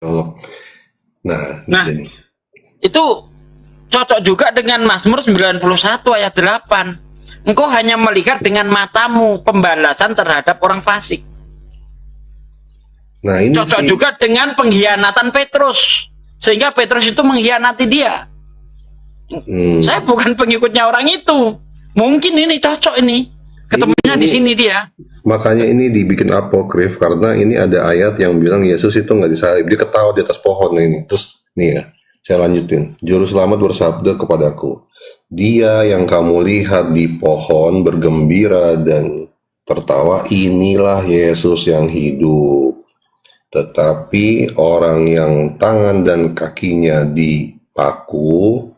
Allah. Nah, Nah, jadi itu cocok juga dengan Mazmur 91 ayat 8. Engkau hanya melihat dengan matamu pembalasan terhadap orang fasik. nah ini Cocok sih juga dengan pengkhianatan Petrus. Sehingga Petrus itu mengkhianati dia. Saya bukan pengikutnya orang itu. Mungkin ini cocok ini. Ketemunya di sini dia. makanya ini dibikin apokrif karena ini ada ayat yang bilang Yesus itu nggak disalib, dia ketawa di atas pohon ini. Terus nih ya, saya lanjutin. Juru selamat bersabda kepadaku, dia yang kamu lihat di pohon bergembira dan tertawa, inilah Yesus yang hidup. Tetapi orang yang tangan dan kakinya dipaku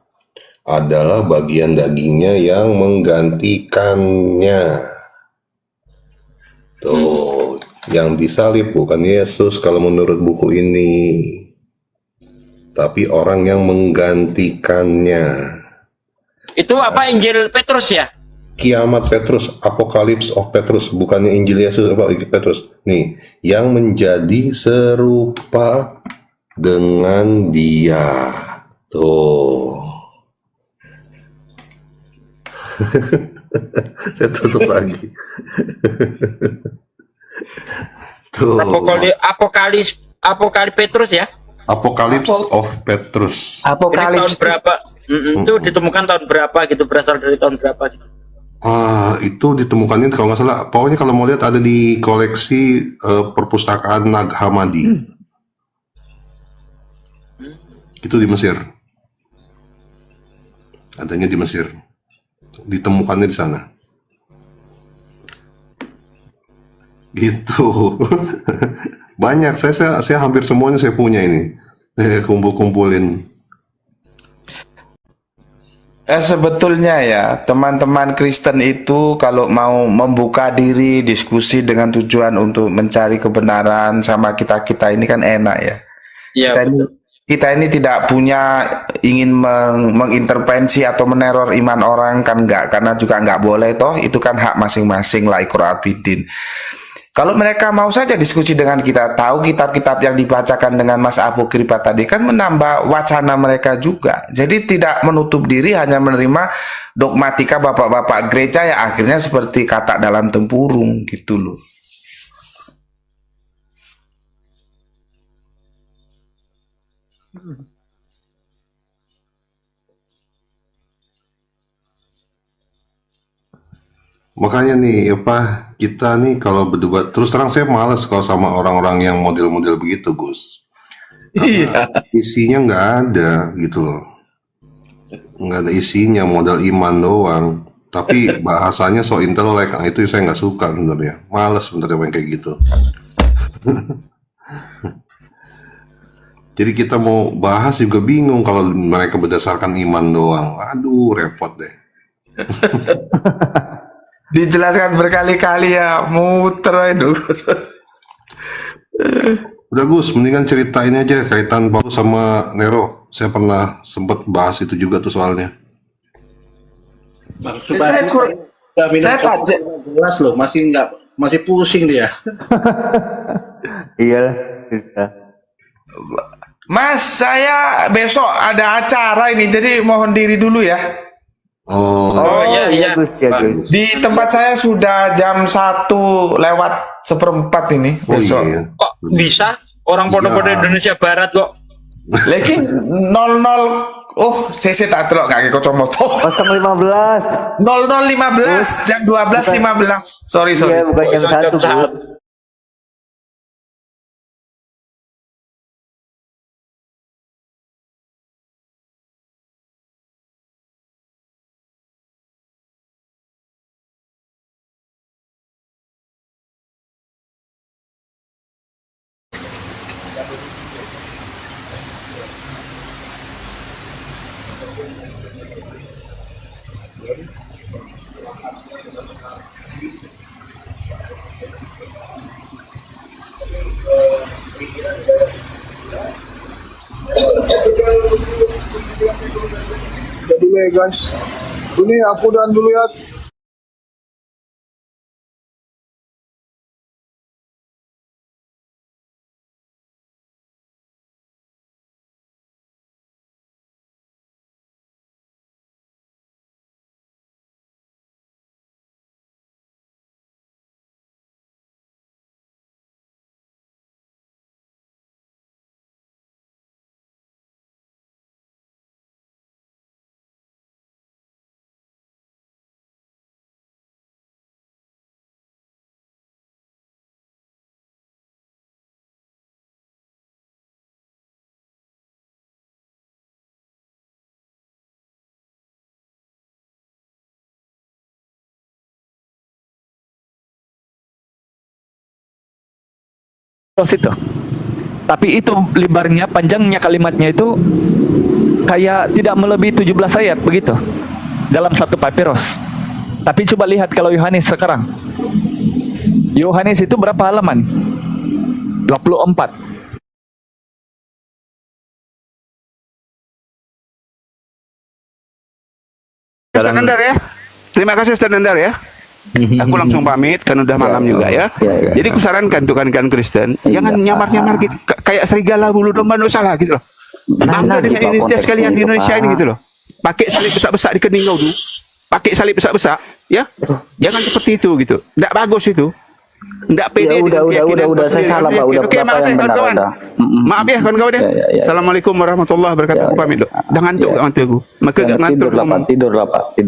adalah bagian dagingnya yang menggantikannya. Tuh, yang disalib bukan Yesus kalau menurut buku ini, tapi orang yang menggantikannya. Itu apa Injil Petrus ya? Kiamat Petrus, Apocalypse of Petrus, bukannya Injil Yesus apa Petrus. Nih, yang menjadi serupa dengan dia. Tuh. Saya tutup lagi. Tuh. Apokalips Petrus ya? Apocalypse of Petrus. Ini tahun Apokalips berapa? Itu ditemukan tahun berapa gitu, berasal dari tahun berapa gitu. Itu ditemukannya kalau nggak salah, pokoknya kalau mau lihat ada di koleksi perpustakaan Nag Hammadi. Itu di Mesir. Adanya di Mesir. Ditemukannya di sana. Gitu. Banyak, saya hampir semuanya saya punya ini. Kumpul-kumpulin. Sebetulnya ya, teman-teman Kristen itu kalau mau membuka diri diskusi dengan tujuan untuk mencari kebenaran sama kita-kita ini kan enak ya. Iya. Kita ini tidak punya ingin mengintervensi atau meneror iman orang kan enggak, karena juga enggak boleh toh, itu kan hak masing-masing lah ikra'atidin. Kalau mereka mau saja diskusi dengan kita, tahu kitab-kitab yang dibacakan dengan Mas Apokripa tadi kan menambah wacana mereka juga. Jadi tidak menutup diri hanya menerima dogmatika bapak-bapak gereja ya akhirnya seperti katak dalam tempurung gitu loh. Makanya nih, kita nih kalau berdebat, terus terang saya males kalau sama orang-orang yang model-model begitu, Gus. Iya. Isinya nggak ada gitu loh. Nggak ada isinya, modal iman doang. Tapi bahasanya so intelek, itu saya nggak suka sebenarnya. Males sebenarnya main kayak gitu. Jadi kita mau bahas juga bingung kalau mereka berdasarkan iman doang. Aduh, repot deh. Dijelaskan berkali-kali ya, muter itu. Udah Gus, mendingan ceritain aja kaitan Paulus sama Nero. Saya pernah sempat bahas itu juga tuh soalnya. Maksud saya nggak minum kopi jelas loh, masih pusing dia. Iya. Mas, saya besok ada acara ini, jadi mohon diri dulu ya. Oh, iya. Gus, ya, Gus. Di tempat saya sudah jam 1:04 ini besok. Iya. Kok bisa? Orang pondok-pondok Indonesia Barat kok. Lagi 00 CC tak terok kaki kacamata. 015. 00:15 jam 12:15. Sorry. Iya, bukan jam 1, Gus. Udah dulu ya guys. Ini aku dan dulu ya. itu. Tapi itu lebarnya, panjangnya kalimatnya itu kayak tidak melebihi 17 ayat begitu dalam satu papirus. Tapi coba lihat kalau Yohanes sekarang. Yohanes itu berapa halaman? 24. Ustaz Nandar ya. Terima kasih Ustaz Nandar ya. Aku langsung pamit kan udah malam juga ya. Jadi kusarankan tuh kan Kristen, jangan nyamar-nyamar gitu kayak serigala bulu domba no salah gitu loh. Bangga dengan identitas kalian di Indonesia ini gitu loh. Pakai salib besar-besar di kening kau tuh. Pakai salib besar-besar ya. Jangan seperti itu gitu. Enggak bagus itu. Enggak pede. Udah saya salah Pak. Udah Oke, makasih kawan-kawan. Maaf ya kawan-kawan ya. Assalamualaikum warahmatullahi wabarakatuh. Aku pamit loh. Udah ngantuk nanti aku. Maka enggak ngantuk. Tidur lah Pak.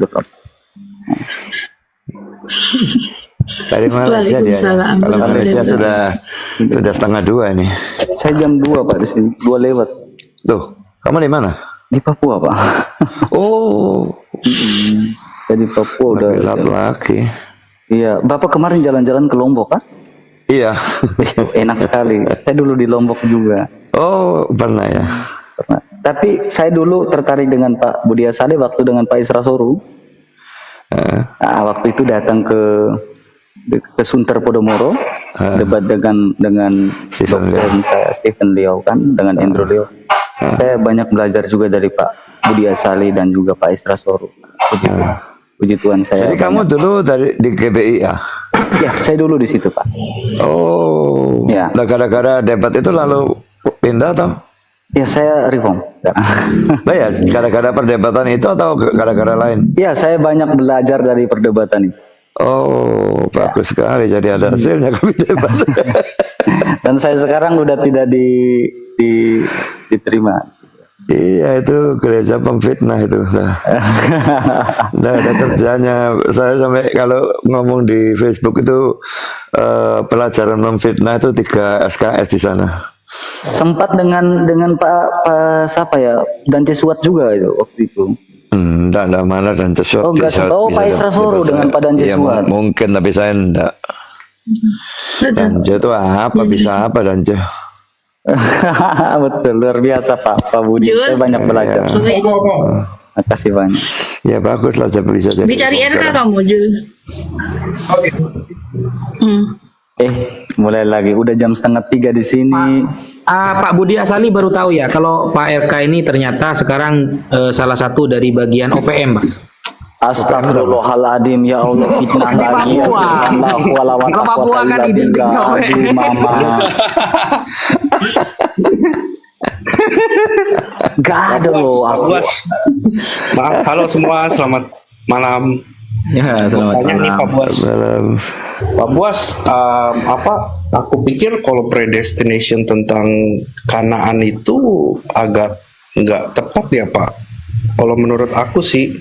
Dari Malaysia dia. Kalau Malaysia sudah 1:30 nih. Saya jam 2 Pak di sini. 2 lewat. Tuh, kamu di mana? Di Papua Pak. Oh. Jadi Papua udah gelap lagi. Iya, Bapak kemarin jalan-jalan ke Lombok kan? Iya. Itu enak sekali. Saya dulu di Lombok juga. Oh, pernah ya. Pernah. Tapi saya dulu tertarik dengan Pak Budi Asali waktu dengan Pak Isra Soru. Nah, waktu itu datang ke Sunter Podomoro, debat dengan dosen saya Stephen Liao kan, dengan Andrew Liao. Saya banyak belajar juga dari Pak Budi Asali dan juga Pak Isra Soru. Puji Tuhan saya. Jadi kamu dulu di GBI ya? Ya, saya dulu di situ Pak. Oh. Ya. Nah, gara-gara debat itu lalu pindah atau? Ya, saya reform. Nah ya, gara-gara perdebatan itu atau gara-gara lain? Ya, saya banyak belajar dari perdebatan itu. Oh, bagus sekali. Jadi ada hasilnya kami debat. Dan saya sekarang udah tidak diterima. Iya, itu gereja pemfitnah itu. Nah, ada kerjanya. Saya sampai kalau ngomong di Facebook itu pelajaran memfitnah itu 3 SKS di sana. Sempat dengan Pak siapa ya, dan Cesuat juga itu waktu itu. Enggak mana dan Cesuat. Oh, enggak tahu Pak Isra Soru dengan Pak dan Cesuat. Ya, mungkin tapi saya enggak. Danje itu apa bisa apa Danje? Betul, luar biasa Pak Budi. Saya banyak belajar. Makasih banyak. Ya bagus lah bisa jadi. Dicari RK kamu Jul. Mulai lagi udah jam 2:30 di sini. Pak Budi Asali baru tahu ya kalau Pak RK ini ternyata sekarang salah satu dari bagian OPM, Pak. Astagfirullahaladzim, ya Allah, fitnah lagi. Kalau Papua kan gak ada loh aku. Maaf, halo semua, selamat malam. Ya, selamat malam. Nih Pak Buas. Pak Buas, aku pikir kalau predestination tentang Kanaan itu agak nggak tepat ya Pak. Kalau menurut aku sih,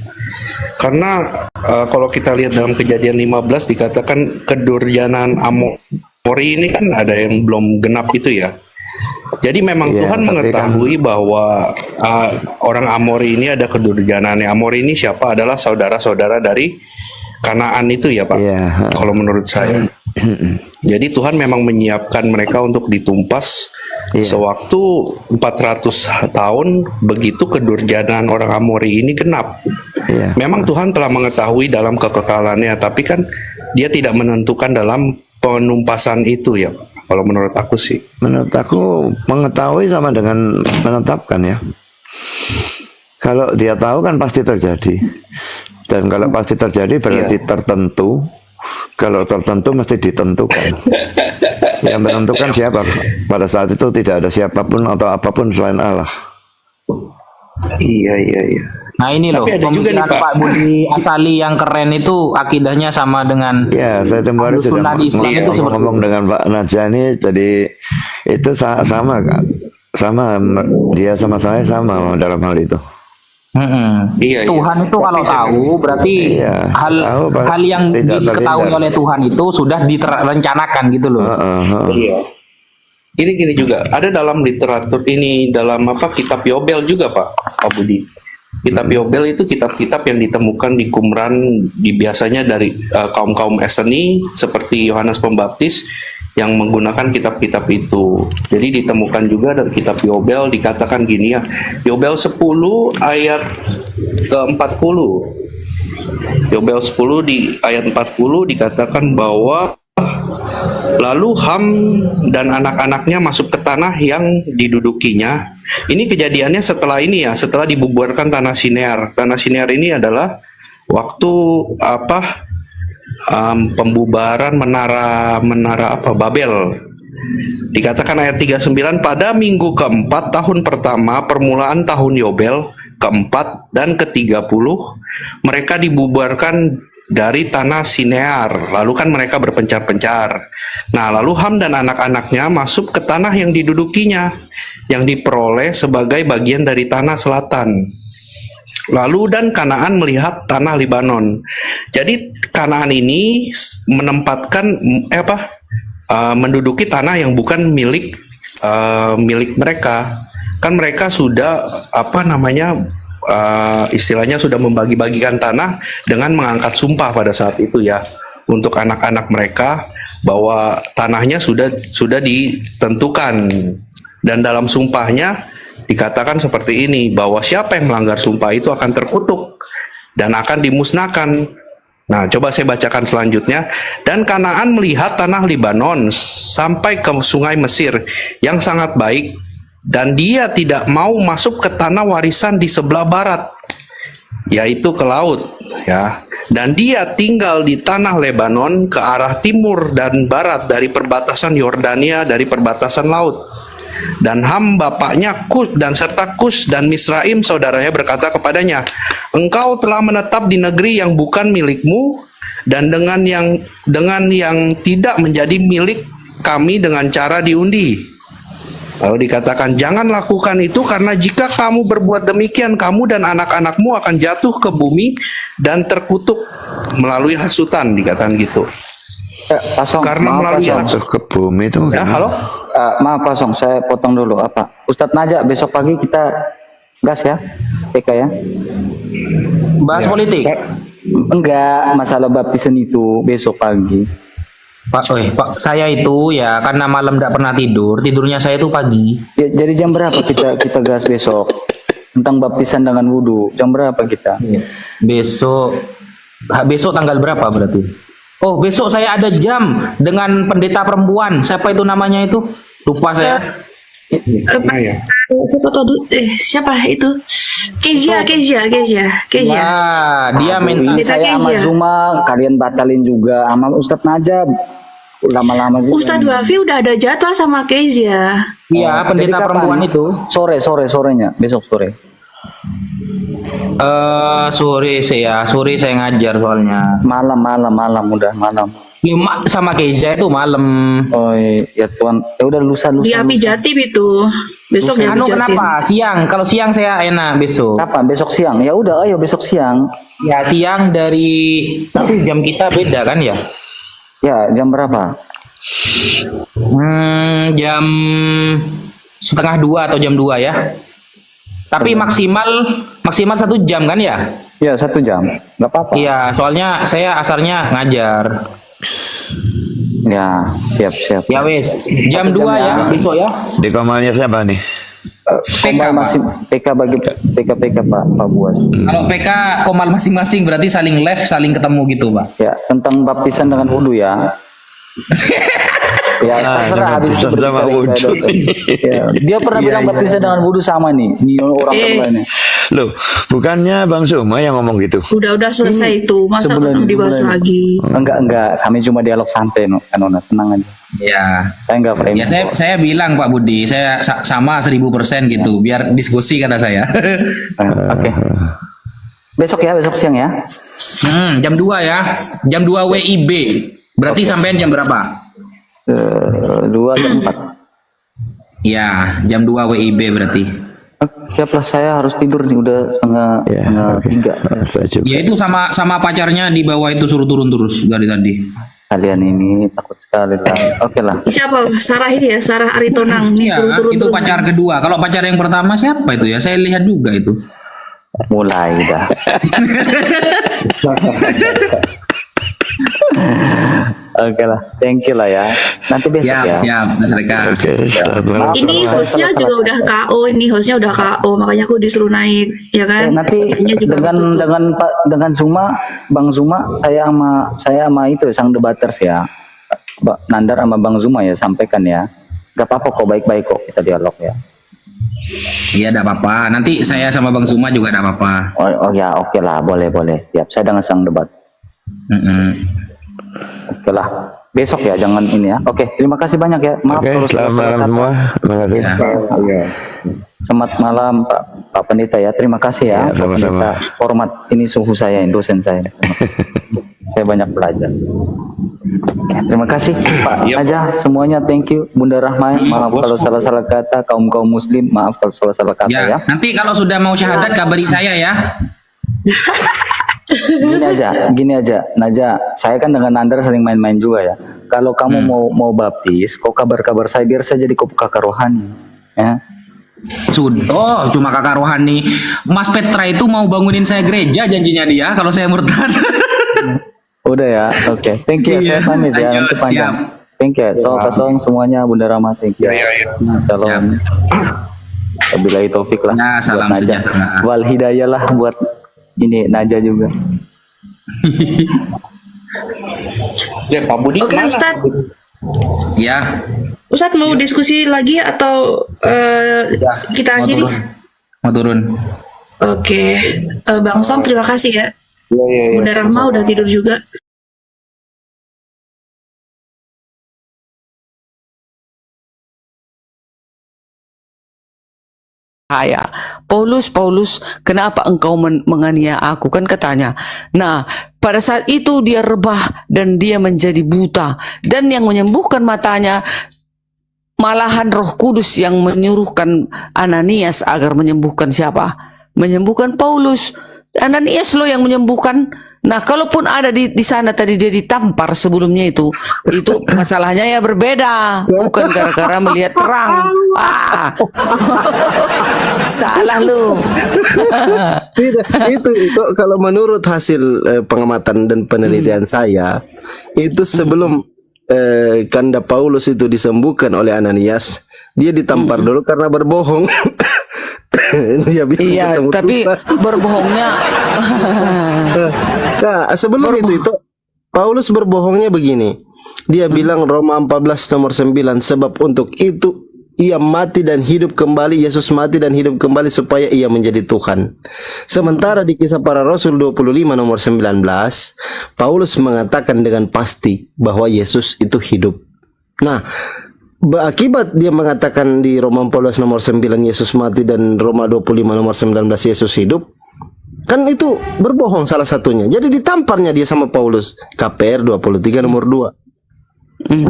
karena kalau kita lihat dalam Kejadian 15 dikatakan kedurjanaan Amori ini kan ada yang belum genap itu ya. Jadi memang Tuhan mengetahui bahwa orang Amori ini ada kedurjanaannya. Amori ini siapa? Adalah saudara-saudara dari Kanaan itu ya Pak. Kalau menurut saya. Jadi Tuhan memang menyiapkan mereka untuk ditumpas sewaktu 400 tahun begitu kedurjanaan orang Amori ini genap. Memang Tuhan telah mengetahui dalam kekekalannya, tapi kan dia tidak menentukan dalam penumpasan itu ya Pak. Kalau menurut aku sih. Menurut aku mengetahui sama dengan menetapkan ya. Kalau dia tahu kan pasti terjadi. Dan kalau pasti terjadi berarti tertentu. Kalau tertentu mesti ditentukan. Yang menentukan siapa? Pada saat itu tidak ada siapapun atau apapun selain Allah. Iya. Nah ini loh, pemikiran Pak Budi Asali yang keren itu akidahnya sama dengan saya tempoh hari sudah ngomong dengan Pak Najani, jadi itu sama kan, sama dia sama saya sama dalam hal itu. Tuhan itu kalau tahu berarti hal yang diketahui oleh Tuhan itu sudah direncanakan gitu loh. Iya. Ini juga ada dalam literatur ini, dalam kitab Yobel juga Pak Budi. Kitab Yobel itu kitab-kitab yang ditemukan di Qumran, biasanya dari kaum-kaum Eseni seperti Yohanes Pembaptis yang menggunakan kitab-kitab itu. Jadi ditemukan juga dari kitab Yobel, dikatakan gini ya, Yobel 10 ayat ke-40. Yobel 10 di ayat 40 dikatakan bahwa lalu Ham dan anak-anaknya masuk ke tanah yang didudukinya. Ini kejadiannya setelah ini ya, setelah dibubarkan tanah Sinear. Tanah Sinear ini adalah waktu pembubaran menara Babel. Dikatakan ayat 39, pada minggu keempat tahun pertama permulaan tahun Yobel keempat dan ke-30 mereka dibubarkan dari tanah Sinear. Lalu kan mereka berpencar-pencar. Nah, lalu Ham dan anak-anaknya masuk ke tanah yang didudukinya, yang diperoleh sebagai bagian dari tanah selatan. Lalu dan Kanaan melihat tanah Libanon. Jadi Kanaan ini menempatkan menduduki tanah yang bukan milik mereka. Kan mereka sudah istilahnya sudah membagi-bagikan tanah dengan mengangkat sumpah pada saat itu ya, untuk anak-anak mereka bahwa tanahnya sudah ditentukan, dan dalam sumpahnya dikatakan seperti ini, bahwa siapa yang melanggar sumpah itu akan terkutuk dan akan dimusnahkan. Nah, coba saya bacakan selanjutnya. Dan Kanaan melihat tanah Libanon sampai ke sungai Mesir yang sangat baik, dan dia tidak mau masuk ke tanah warisan di sebelah barat, yaitu ke laut ya. Dan dia tinggal di tanah Lebanon ke arah timur dan barat dari perbatasan Yordania, dari perbatasan laut. Dan Ham bapaknya Kus dan serta Kus dan Misraim saudaranya berkata kepadanya, engkau telah menetap di negeri yang bukan milikmu, dan dengan yang tidak menjadi milik kami dengan cara diundi. Lalu dikatakan, jangan lakukan itu, karena jika kamu berbuat demikian, kamu dan anak-anakmu akan jatuh ke bumi dan terkutuk melalui hasutan, dikatakan gitu. Karena melalui jatuh ke bumi itu ya, halo? Maaf Pak Song, saya potong dulu. Ustadz Najak, besok pagi kita gas ya, PK ya. Bahas politik? Enggak, masalah baptisan itu besok pagi. Pak, saya itu ya karena malam tidak pernah tidurnya saya itu pagi. Ya, jadi jam berapa kita gas besok tentang baptisan dengan wudhu? Jam berapa kita? Besok tanggal berapa berarti? Oh, besok saya ada jam dengan pendeta perempuan. Siapa itu namanya itu? Lupa saya. Siapa itu? Kezia. Ya, dia minta saya sama Zuma, kalian batalin juga sama Ustadz Najab. Lama-lama juga. Ustadz Wafi udah ada jadwal sama Kezia. Iya, pendeta perempuan itu. Sorenya, besok sore. Sore saya ngajar soalnya. Malam udah malam. Ya, sama Kezia itu malam. Oh ya Tuhan, ya udah lusa. Di Api Jatim itu. Besok ya. Kenapa? Siang. Kalau siang saya enak besok. Kapan? Besok siang. Ya udah, ayo besok siang. Ya siang tapi jam kita beda kan ya? Ya, jam berapa? Jam 1:30 atau jam 2 ya. Tapi maksimal 1 jam kan ya? Ya 1 jam, nggak apa-apa. Iya, soalnya saya asarnya ngajar. Ya, siap. Ya wes, jam 2 ya besok ya. Di kamarnya siapa nih? Komal masih PK bagi PK Pak Buas. Kalau PK komal masing-masing berarti saling live, saling ketemu gitu Pak. Ya, tentang baptisan dengan wudhu ya. Ya terserah habis itu ya, dia pernah bilang baptisan dengan wudhu sama nih orang lainnya. Loh, bukannya Bang Suma yang ngomong gitu? Udah selesai itu, masa dibahas lagi? Enggak, kami cuma dialog santai Kanona, tenang aja. Ya, saya enggak frame. Ya saya bilang Pak Budi, saya sama 1000% gitu, biar diskusi kata saya. Oke. Besok siang ya. Jam 2 ya. Jam 2 WIB. Berarti sampean jam berapa? 2 ke 4. Ya, jam 2 WIB berarti. Siaplah, saya harus tidur nih, udah setengah 3. Ya itu sama pacarnya di bawah itu suruh turun terus dari tadi. Kalian ini takut sekali lah. Oke lah. Siapa? Sarah ini ya, Sarah Aritonang nih, suruh turun. Itu pacar kedua. Kalau pacar yang pertama siapa itu ya? Saya lihat juga itu. Mulai dah. Oke lah, thank you lah ya. Nanti besok ya. Siap, mereka. Maaf, Ini hostnya juga udah KO, makanya aku disuruh naik, ya kan? Nanti juga dengan Bang Zuma, saya sama itu sang debaters ya, Nandar sama Bang Zuma ya, sampaikan ya. Gak apa-apa kok, baik-baik kok kita dialog ya. Iya, tidak apa-apa. Nanti saya sama Bang Zuma juga tidak apa-apa. Oh ya, oke lah, boleh. Siap, saya dengan sang debat. Oke lah, besok ya, jangan ini ya. Oke, terima kasih banyak ya. Maaf kalau selamat malam semua. Terima kasih. Selamat malam Pak Pendeta ya. Terima kasih ya. Pak Pendeta hormat, ini suhu saya, dosen saya. Saya banyak belajar. Oke, terima kasih Pak Aja semuanya, thank you. Bunda Rahma, maaf kalau salah-salah kata. Kaum muslim, maaf kalau salah-salah kata ya. Nanti kalau sudah mau syahadat kabari saya ya. Gini aja, Naja, saya kan dengan Nandar sering main-main juga ya. Kalau kamu mau baptis, kok kabar saya biar saya jadi kakak rohani, ya. Sudah, cuma kakak rohani. Mas Petra itu mau bangunin saya gereja, janjinya dia kalau saya murtad. Udah ya, oke. Thank you, saya pamit ya, nanti panjang. Thank you, kosong semuanya, Bunda Rama, thank you. Salam. Wabillahi taufik lah. Ya, salam sejahtera. Wal hidayah lah buat ini Naja juga. Ya, Pak Budi. Oke, Ustadz. Ya. Ustadz mau diskusi lagi atau kita akhiri? Mau turun. Oke, Bang Som terima kasih ya. Bunda Rahma udah tidur juga. Paulus, kenapa engkau menganiaya aku? Kan katanya. Nah, pada saat itu dia rebah dan dia menjadi buta. Dan yang menyembuhkan matanya malahan Roh Kudus yang menyuruhkan Ananias agar menyembuhkan siapa? Menyembuhkan Paulus. Ananias loh yang menyembuhkan. Nah, kalaupun ada di sana tadi dia ditampar sebelumnya itu masalahnya ya berbeda, bukan gara-gara melihat terang. Salah lu. itu kalau menurut hasil pengamatan dan penelitian saya, itu sebelum Kanda Paulus itu disembuhkan oleh Ananias, dia ditampar dulu karena berbohong. Iya, tapi berbohongnya. Nah, sebelum itu Paulus berbohongnya begini. Dia bilang Roma 14 nomor 9, sebab untuk itu ia mati dan hidup kembali, Yesus mati dan hidup kembali supaya ia menjadi Tuhan. Sementara di Kisah Para Rasul 25 nomor 19, Paulus mengatakan dengan pasti bahwa Yesus itu hidup. Nah, akibat dia mengatakan di Roma 14 nomor 9 Yesus mati dan Roma 25 nomor 19 Yesus hidup, kan itu berbohong salah satunya. Jadi ditamparnya dia sama Paulus. KPR 23 nomor 2.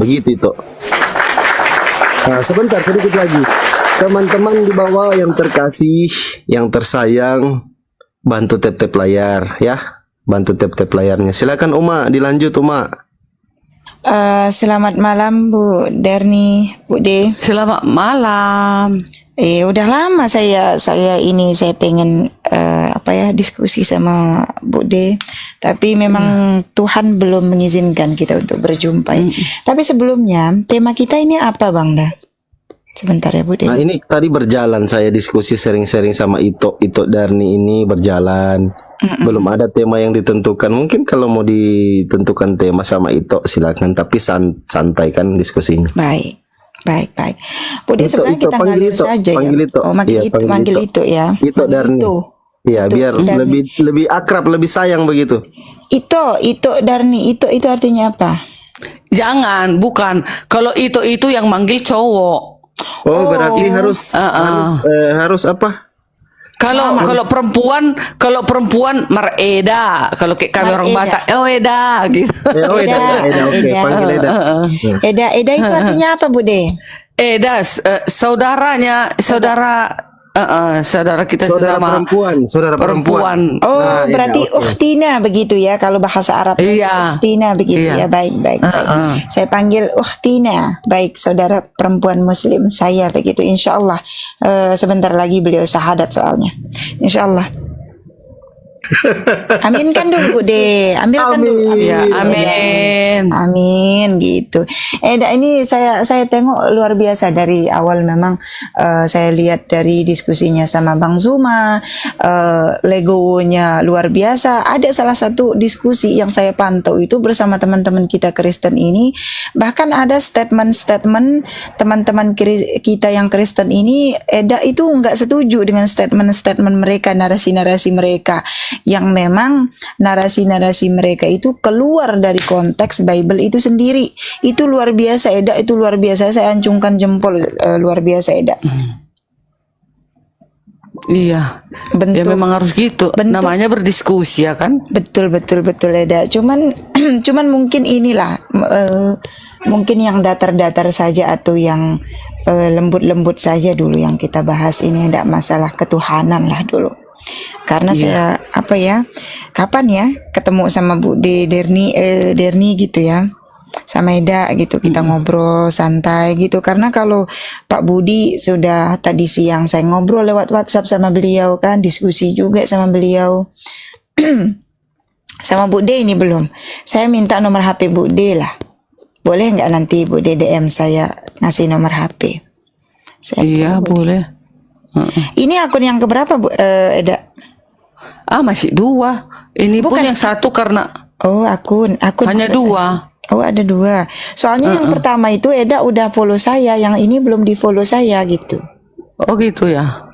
Begitu itu. Nah, sebentar sedikit lagi. Teman-teman di bawah yang terkasih, yang tersayang, bantu tap-tap layar ya. Bantu tap-tap layarnya. Silakan Uma, dilanjut Uma. Selamat malam Bu Derni, Bu De. Selamat malam. Udah lama saya pengen diskusi sama Bu De, tapi memang Tuhan belum mengizinkan kita untuk berjumpa. Tapi sebelumnya tema kita ini apa Bang Da? Sebentar ya Bu De. Nah, ini tadi berjalan saya diskusi sering-sering sama Ito Darni ini berjalan. Belum ada tema yang ditentukan. Mungkin kalau mau ditentukan tema sama Ito silakan, tapi santai kan diskusinya. Baik. Bu De, sebenarnya kita ngalir saja ya. Manggil Ito ya. Ito Darni. Iya, biar lebih akrab, lebih sayang begitu. Ito Darni, itu artinya apa? Jangan, bukan. Kalau itu yang manggil cowok. Oh, berarti harus apa? Kalau perempuan mereda, kalau kayak kami orang Batak, Eda gitu. Eda, oke, panggil Eda. Eda itu artinya apa Bu De? Eda saudara kita sesama saudara perempuan. Oh, nah, berarti Ukhtina begitu ya kalau bahasa Arab. Iya. Ukhtina begitu ya. Baik. Saya panggil Ukhtina. Baik, saudara perempuan muslim saya begitu insyaallah. Sebentar lagi beliau syahadat soalnya. Insyaallah. Aminkan dulu Bude, ambilkan dulu. Ya, amin. Amin gitu. Ini saya tengok luar biasa dari awal memang saya lihat dari diskusinya sama Bang Zuma, legonya luar biasa. Ada salah satu diskusi yang saya pantau itu bersama teman-teman kita Kristen ini, bahkan ada statement-statement teman-teman kita yang Kristen ini, Eda itu nggak setuju dengan statement-statement mereka, narasi-narasi mereka yang memang narasi-narasi mereka itu keluar dari konteks Bible itu sendiri. Itu luar biasa Eda, itu luar biasa. Saya acungkan jempol, luar biasa Eda. Iya, ya memang harus gitu. Namanya berdiskusi ya kan? Betul Eda. Cuman mungkin inilah mungkin yang datar-datar saja atau yang lembut-lembut saja dulu yang kita bahas ini, tidak masalah ketuhanan lah dulu. Karena saya kapan ya ketemu sama Bu Derni gitu ya, sama Eda gitu, kita ngobrol santai gitu. Karena kalau Pak Budi sudah tadi siang saya ngobrol lewat WhatsApp sama beliau kan, diskusi juga sama beliau. Sama Bu D ini belum, saya minta nomor HP Bu D lah. Boleh nggak nanti Bu D DM saya ngasih nomor HP? Iya boleh. Ini akun yang keberapa Bu Eda? Masih 2. Ini bukan. Pun yang satu karena akun hanya 2. Ada 2. Soalnya yang pertama itu Eda udah follow saya, yang ini belum di follow saya gitu. Oh gitu ya.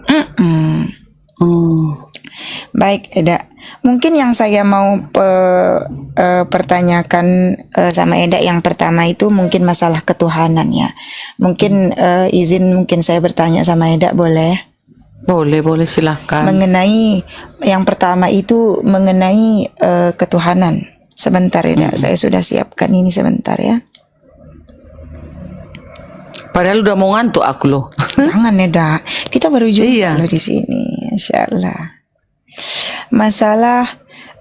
Baik Eda, mungkin yang saya mau pertanyakan sama Eda yang pertama itu mungkin masalah ketuhanan ya. Mungkin mungkin saya bertanya sama Eda boleh? Boleh silakan. Mengenai yang pertama itu mengenai ketuhanan. Sebentar ya, saya sudah siapkan ini sebentar ya. Padahal udah mau ngantuk aku loh. Jangan Eda, kita baru juga loh di sini, insyaallah. Masalah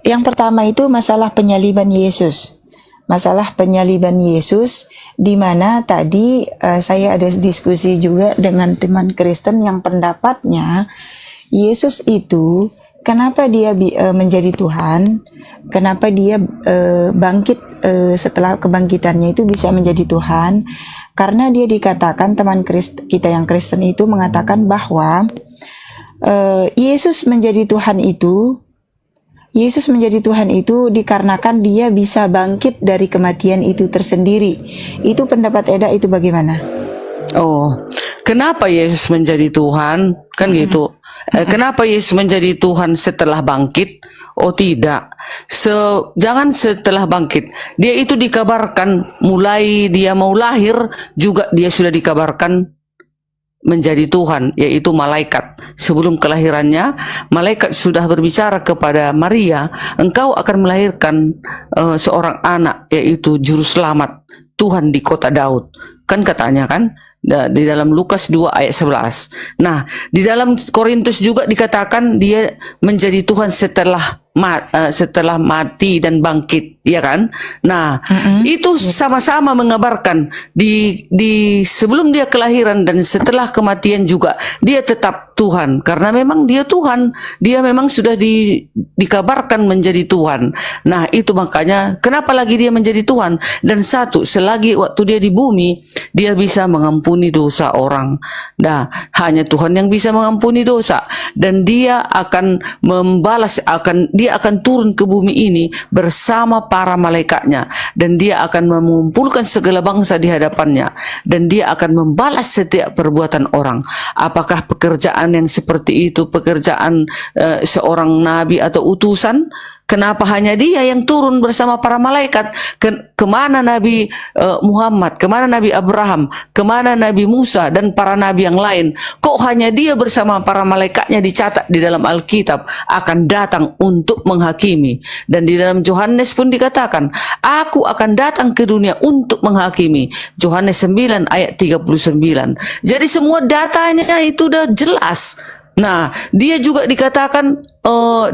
yang pertama itu masalah penyaliban Yesus. Masalah penyaliban Yesus, di mana tadi saya ada diskusi juga dengan teman Kristen yang pendapatnya Yesus itu kenapa dia menjadi Tuhan, kenapa dia bangkit setelah kebangkitannya itu bisa menjadi Tuhan, karena dia dikatakan teman kita yang Kristen itu mengatakan bahwa Yesus menjadi Tuhan itu dikarenakan dia bisa bangkit dari kematian itu tersendiri. Itu pendapat Eda itu bagaimana? Kenapa Yesus menjadi Tuhan? Kan gitu. Kenapa Yesus menjadi Tuhan setelah bangkit? Tidak. Jangan setelah bangkit. Dia itu dikabarkan mulai dia mau lahir juga dia sudah dikabarkan menjadi Tuhan, yaitu malaikat. Sebelum kelahirannya, malaikat sudah berbicara kepada Maria, engkau akan melahirkan seorang anak, yaitu juru selamat, Tuhan di kota Daud. Kan katanya kan di dalam Lukas 2 ayat 11. Nah, di dalam Korintus juga dikatakan dia menjadi Tuhan setelah mati dan bangkit, ya kan? Nah, itu sama-sama mengabarkan di sebelum dia kelahiran dan setelah kematian juga dia tetap Tuhan, karena memang dia Tuhan, dia memang sudah dikabarkan menjadi Tuhan. Nah, itu makanya kenapa lagi dia menjadi Tuhan. Dan satu, selagi waktu dia di bumi, dia bisa mengampuni dosa orang. Nah, hanya Tuhan yang bisa mengampuni dosa, dan dia akan membalas, dia akan turun ke bumi ini bersama para malaikatnya, dan dia akan mengumpulkan segala bangsa di hadapannya, dan dia akan membalas setiap perbuatan orang. Apakah pekerjaan yang seperti itu pekerjaan seorang nabi atau utusan? Kenapa hanya dia yang turun bersama para malaikat? Kemana Nabi Muhammad, kemana Nabi Abraham, kemana Nabi Musa dan para nabi yang lain? Kok hanya dia bersama para malaikatnya dicatat di dalam Alkitab akan datang untuk menghakimi? Dan di dalam Yohanes pun dikatakan, aku akan datang ke dunia untuk menghakimi. Yohanes 9 ayat 39. Jadi semua datanya itu udah jelas. Nah, dia juga dikatakan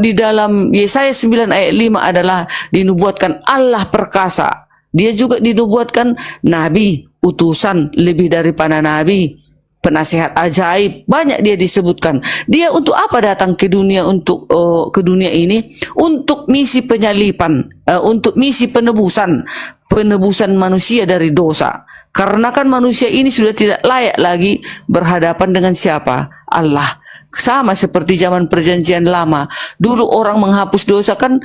di dalam Yesaya 9 ayat 5 adalah dinubuatkan Allah perkasa. Dia juga dinubuatkan nabi, utusan lebih daripada nabi. penasihat ajaib, banyak dia disebutkan. Dia untuk apa datang ke dunia, untuk ke dunia ini? Untuk misi penyalipan, untuk misi penebusan manusia dari dosa. Karena kan manusia ini sudah tidak layak lagi berhadapan dengan siapa? Allah. Sama seperti zaman perjanjian lama. Dulu orang menghapus dosa kan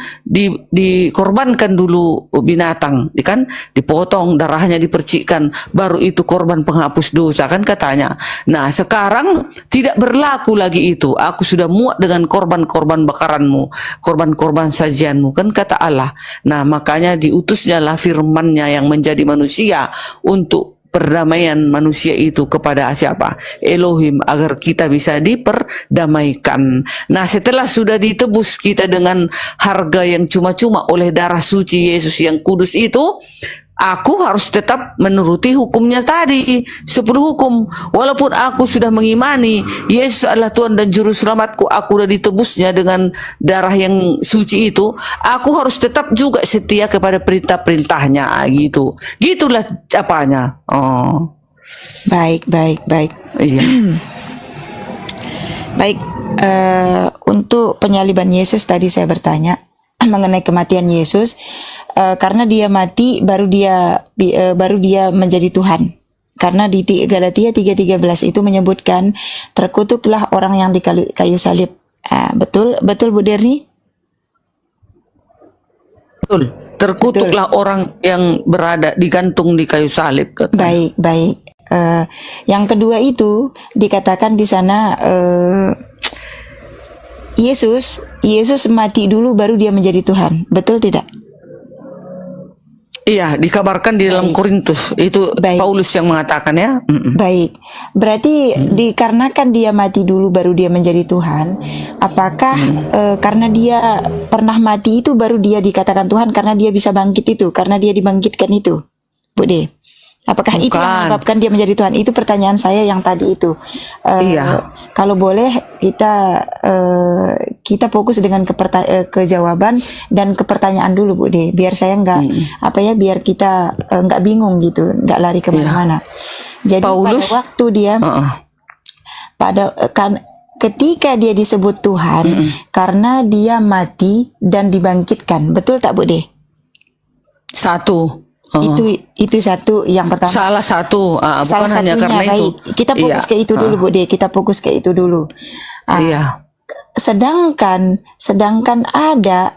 dikorbankan dulu binatang, kan? Dipotong, darahnya dipercikkan, baru itu korban penghapus dosa kan katanya. Nah, sekarang tidak berlaku lagi itu. Aku sudah muak dengan korban-korban bakaranmu, korban-korban sajianmu, kan kata Allah. Nah, makanya diutusnya lah firman-Nya yang menjadi manusia untuk perdamaian manusia itu kepada siapa? Elohim, agar kita bisa diperdamaikan. Nah, setelah sudah ditebus kita dengan harga yang cuma-cuma oleh darah suci Yesus yang kudus itu, aku harus tetap menuruti hukumnya tadi, 10 hukum. Walaupun aku sudah mengimani Yesus adalah Tuhan dan Juru Selamatku, aku sudah ditebusnya dengan darah yang suci itu, aku harus tetap juga setia kepada perintah-perintahnya, gitu. Gitulah apanya. Oh. Baik. Iya. Baik, untuk penyaliban Yesus tadi saya bertanya mengenai kematian Yesus, karena dia mati baru dia menjadi Tuhan. Karena di Galatia 3:13 itu menyebutkan terkutuklah orang yang di kayu salib. Betul Bu Derni? Betul. Terkutuklah orang yang berada digantung di kayu salib. Baik. Yang kedua itu dikatakan di sana Yesus mati dulu baru dia menjadi Tuhan. Betul tidak? Iya, dikabarkan di dalam Korintus itu Paulus yang mengatakan ya. Baik, berarti dikarenakan dia mati dulu baru dia menjadi Tuhan. Apakah karena dia pernah mati itu baru dia dikatakan Tuhan karena dia bisa bangkit itu, karena dia dibangkitkan itu, Bu De? Apakah itu yang menyebabkan dia menjadi Tuhan? Itu pertanyaan saya yang tadi itu. Iya. Kalau boleh kita fokus dengan ke jawaban dan ke pertanyaan dulu, Bu De. Biar saya biar kita nggak bingung gitu, nggak lari kemana-mana. Jadi Paulus, pada waktu dia ketika dia disebut Tuhan karena dia mati dan dibangkitkan, betul tak Bu De? Satu. Itu satu yang pertama. Salah satu, bukan hanya karena itu. Kita fokus ke itu dulu, Bu De. Kita fokus ke itu dulu. Iya. Sedangkan ada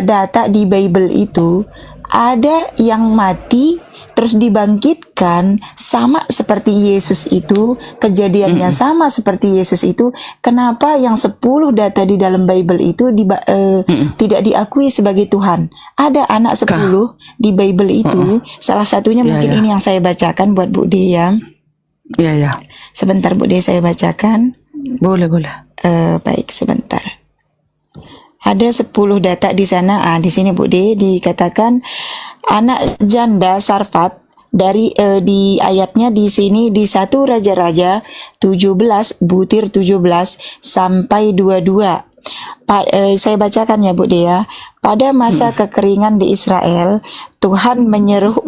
data di Bible itu, ada yang mati terus dibangkitkan sama seperti Yesus itu, kejadiannya sama seperti Yesus itu. Kenapa yang 10 data di dalam Bible itu tidak diakui sebagai Tuhan? Ada anak 10 di Bible itu, salah satunya mungkin ini yang saya bacakan buat Bu De ya. Iya. Sebentar Bu De, saya bacakan. Boleh. Baik, sebentar. Ada 10 data di sana. Di sini Bu De dikatakan anak janda Sarfat di ayatnya di sini di 1 Raja-Raja 17 butir 17 sampai 22. Saya bacakan ya Bu De ya. Pada masa kekeringan di Israel, Tuhan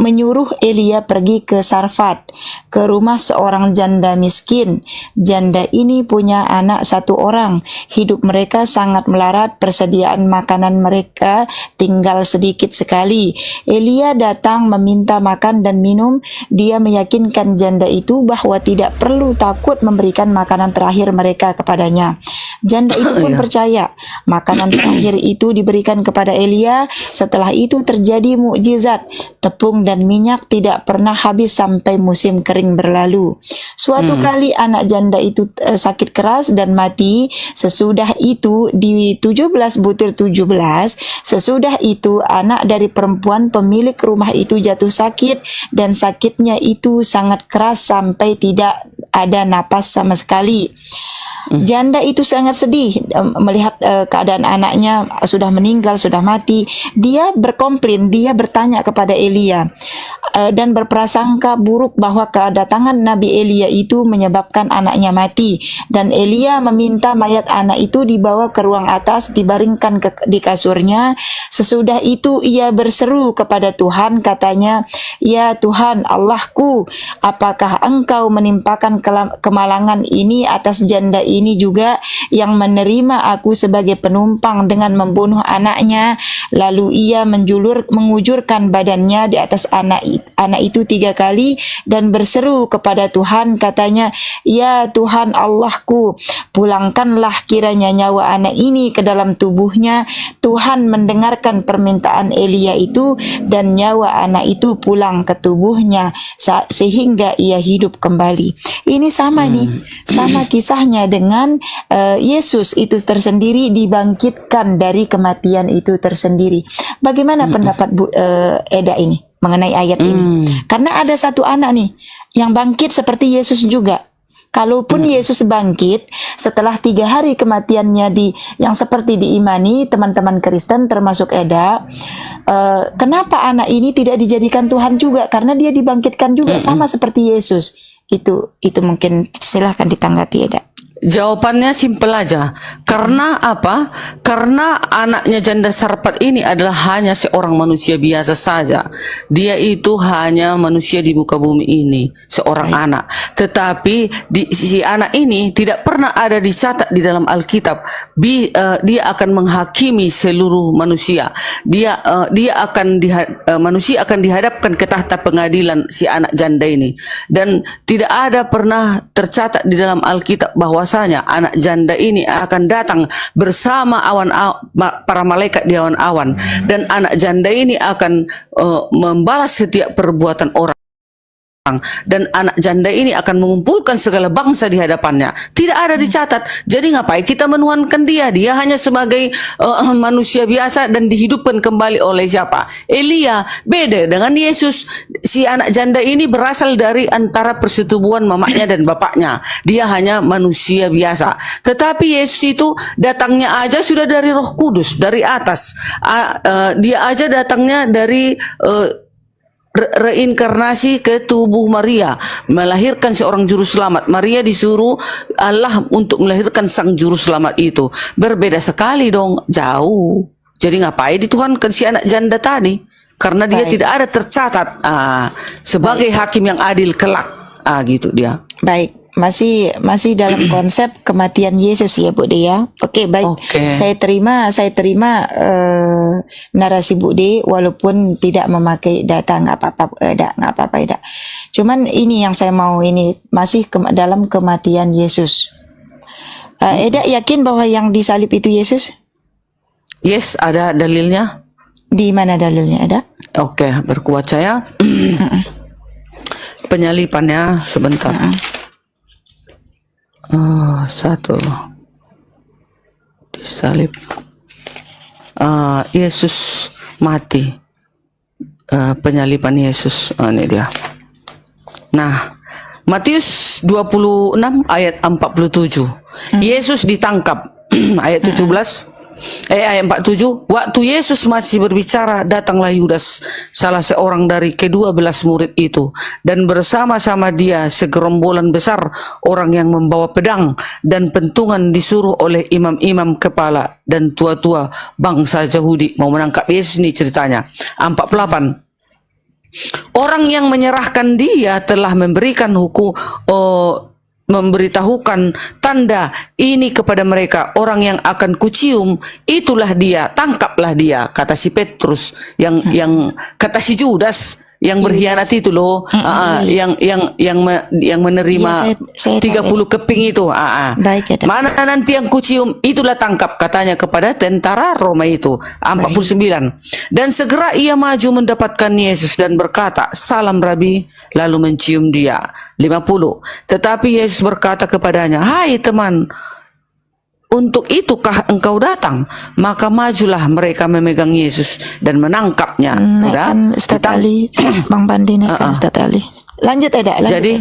menyuruh Elia pergi ke Sarfat, ke rumah seorang janda miskin. Janda ini punya anak 1 orang. Hidup mereka sangat melarat, persediaan makanan mereka tinggal sedikit sekali. Elia datang meminta makan dan minum. Dia meyakinkan janda itu bahwa tidak perlu takut memberikan makanan terakhir mereka kepadanya. Janda itu pun percaya. Makanan terakhir itu diberikan kepada Elia. Setelah itu terjadi mukjizat. Tepung dan minyak tidak pernah habis sampai musim kering berlalu. Suatu kali anak janda itu sakit keras dan mati. Sesudah itu di 17 butir 17, sesudah itu anak dari perempuan pemilik rumah itu jatuh sakit, dan sakitnya itu sangat keras sampai tidak ada napas sama sekali. Janda itu sangat sedih melihat keadaan anaknya sudah meninggal, sudah mati. Dia berkomplain, dia bertanya kepada Elia dan berprasangka buruk bahwa kedatangan Nabi Elia itu menyebabkan anaknya mati. Dan Elia meminta mayat anak itu dibawa ke ruang atas, dibaringkan di kasurnya. Sesudah itu ia berseru kepada Tuhan, katanya, "Ya Tuhan Allahku, apakah Engkau menimpakan kemalangan ini atas janda ini juga yang menerima aku sebagai penumpang dengan membunuh anaknya, lalu ia mengujurkan badannya di atas anak itu 3 kali dan berseru kepada Tuhan, katanya, ya Tuhan Allahku, pulangkanlah kiranya nyawa anak ini ke dalam tubuhnya. Tuhan mendengarkan permintaan Elia itu dan nyawa anak itu pulang ke tubuhnya sehingga ia hidup kembali. Ini sama nih, sama kisahnya dengan Yesus itu tersendiri dibangkitkan dari kematian itu tersendiri. Bagaimana pendapat Bu Eda ini mengenai ayat ini? Karena ada satu anak nih yang bangkit seperti Yesus juga. Kalaupun Yesus bangkit setelah 3 hari kematiannya yang seperti diimani teman-teman Kristen termasuk Eda, kenapa anak ini tidak dijadikan Tuhan juga? Karena dia dibangkitkan juga sama seperti Yesus. Itu mungkin silahkan ditanggapi Eda. Jawabannya simpel aja. Karena apa? Karena anaknya janda sarpat ini adalah hanya seorang manusia biasa saja. Dia itu hanya manusia di muka bumi ini, seorang anak. Tetapi si anak ini tidak pernah ada dicatat di dalam Alkitab. Dia akan menghakimi seluruh manusia. Manusia akan dihadapkan ke tahta pengadilan si anak janda ini. Dan tidak ada pernah tercatat di dalam Alkitab bahwa anak janda ini akan datang bersama para malaikat di awan-awan, dan anak janda ini akan membalas setiap perbuatan orang, dan anak janda ini akan mengumpulkan segala bangsa di hadapannya. Tidak ada dicatat. Jadi ngapain kita menuhankan dia? Dia hanya sebagai manusia biasa dan dihidupkan kembali oleh siapa? Elia. Beda dengan Yesus. Si anak janda ini berasal dari antara persetubuhan mamanya dan bapaknya. Dia hanya manusia biasa. Tetapi Yesus itu datangnya aja sudah dari Roh Kudus, dari atas. Dia aja datangnya dari reinkarnasi ke tubuh Maria, melahirkan seorang juru selamat. Maria disuruh Allah untuk melahirkan sang juru selamat itu. Berbeda sekali dong, jauh. Jadi ngapain dituhankan si anak janda tadi? Karena dia tidak ada tercatat sebagai hakim yang adil kelak. Gitu dia. Baik. Masih dalam konsep kematian Yesus ya Bu De ya. Oke, baik. Saya terima narasi Bu De walaupun tidak memakai data, nggak apa-apa Eda. Cuman ini yang saya mau, ini masih dalam kematian Yesus. Eda yakin bahwa yang disalib itu Yesus? Yes, ada dalilnya. Di mana dalilnya Eda? Oke, berkuat saya. Penyalipannya sebentar. Satu disalib, Yesus mati, penyalipan Yesus. Ini dia. Nah, Matius 26 ayat 47, Yesus ditangkap. Ayat 17, ayat 47, waktu Yesus masih berbicara, datanglah Yudas, salah seorang dari ke-12 murid itu, dan bersama-sama dia segerombolan besar orang yang membawa pedang dan pentungan, disuruh oleh imam-imam kepala dan tua-tua bangsa Yahudi mau menangkap Yesus. Ini ceritanya. 48, orang yang menyerahkan dia telah memberikan memberitahukan tanda ini kepada mereka, orang yang akan kucium itulah dia, tangkaplah dia, kata si Petrus, yang kata si Judas yang berkhianat itu loh, yang menerima 30 keping itu. Baik, ya, mana nanti yang kucium itulah tangkap, katanya kepada tentara Roma itu. 49, dan segera ia maju mendapatkan Yesus dan berkata, salam Rabi, lalu mencium dia. 50, tetapi Yesus berkata kepadanya, hai teman, untuk itukah engkau datang? Maka majulah mereka memegang Yesus dan menangkapnya. Ustaz Ali, Bang Bandi naikkan Ustaz Ali. Lanjut Eda. Jadi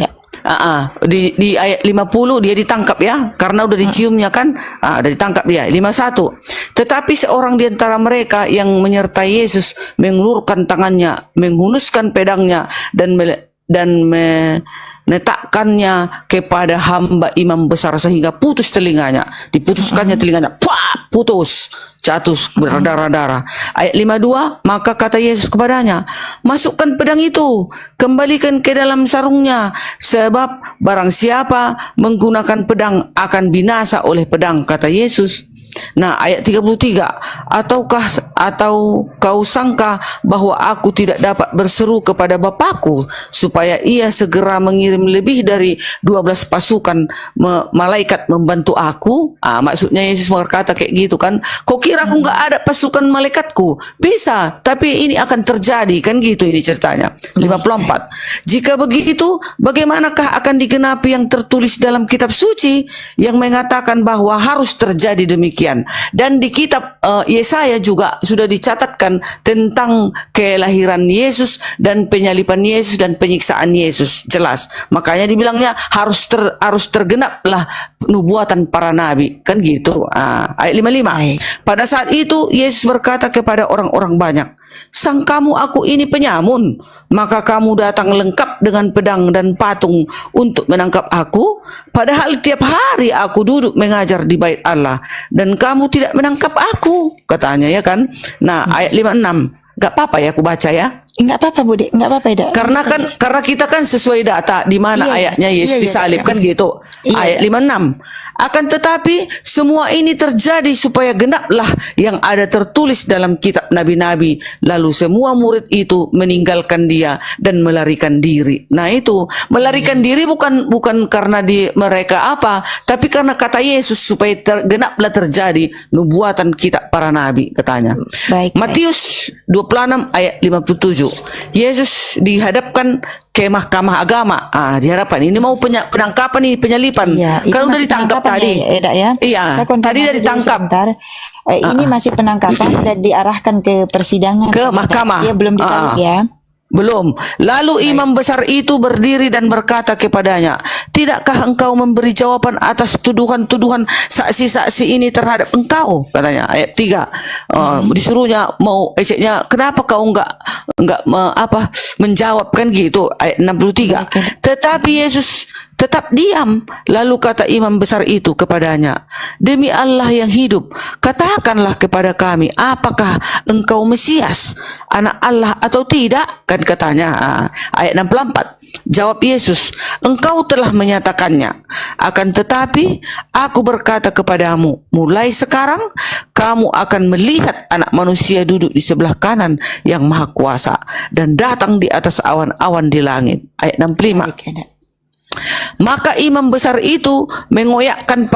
di ayat 50 dia ditangkap ya, karena udah diciumnya kan, udah ditangkap dia. 51, tetapi seorang di antara mereka yang menyertai Yesus mengulurkan tangannya, menghunuskan pedangnya dan letakkannya kepada hamba imam besar sehingga putus telinganya. Diputuskannya telinganya, putus, jatuh berdarah-darah. Ayat 52, maka kata Yesus kepadanya, masukkan pedang itu, kembalikan ke dalam sarungnya, sebab barang siapa menggunakan pedang akan binasa oleh pedang, kata Yesus. Nah, ayat 33, atau kau sangka bahwa aku tidak dapat berseru kepada Bapakku supaya ia segera mengirim lebih dari 12 pasukan malaikat membantu aku? Maksudnya Yesus berkata kayak gitu kan, kau kira aku nggak ada pasukan malaikatku? Bisa, tapi ini akan terjadi kan gitu ini ceritanya. 54, jika begitu bagaimanakah akan digenapi yang tertulis dalam kitab suci yang mengatakan bahwa harus terjadi demikian? Dan di kitab Yesaya juga sudah dicatatkan tentang kelahiran Yesus dan penyaliban Yesus dan penyiksaan Yesus, jelas. Makanya dibilangnya harus tergenaplah nubuatan para nabi, kan gitu. Ayat 55. Pada saat itu Yesus berkata kepada orang-orang banyak, sangkamu aku ini penyamun, maka kamu datang lengkap dengan pedang dan patung untuk menangkap aku, padahal tiap hari aku duduk mengajar di bait Allah dan kamu tidak menangkap aku, katanya ya kan. Nah, ayat 56, nggak apa-apa ya aku baca ya. Nggak apa-apa Bude, nggak apa-apa ya. Karena kita kan sesuai data di mana ayatnya Yesus disalib kan gitu. Ayat 56. Akan tetapi semua ini terjadi supaya genaplah yang ada tertulis dalam kitab nabi-nabi. Lalu semua murid itu meninggalkan dia dan melarikan diri. Nah itu melarikan diri bukan karena mereka apa, tapi karena kata Yesus supaya genaplah terjadi nubuatan kitab para nabi, katanya. Matius 26 ayat 57. Yesus dihadapkan ke mahkamah agama. Dihadapkan. Ini mau penangkapan nih, penyalipan. Kalau udah ditangkap tadi. Iya. Tadi udah ditangkap. Ini masih penangkapan dan diarahkan ke persidangan. Ke mahkamah. Dia belum disalib ya. Belum. Lalu imam besar itu berdiri dan berkata kepadanya, tidakkah engkau memberi jawaban atas tuduhan-tuduhan saksi-saksi ini terhadap engkau? Katanya. Ayat 3. Disuruhnya mau eceknya, kenapa kau enggak menjawab kan gitu. Ayat 63. Tetapi Yesus tetap diam. Lalu kata imam besar itu kepadanya, demi Allah yang hidup, katakanlah kepada kami, apakah engkau Mesias, anak Allah atau tidak? Kan katanya. Ayat 64. Jawab Yesus, engkau telah menyatakannya. Akan tetapi aku berkata kepadamu, mulai sekarang kamu akan melihat Anak Manusia duduk di sebelah kanan yang Maha Kuasa dan datang di atas awan-awan di langit. Ayat 65. Maka imam besar itu mengoyakkan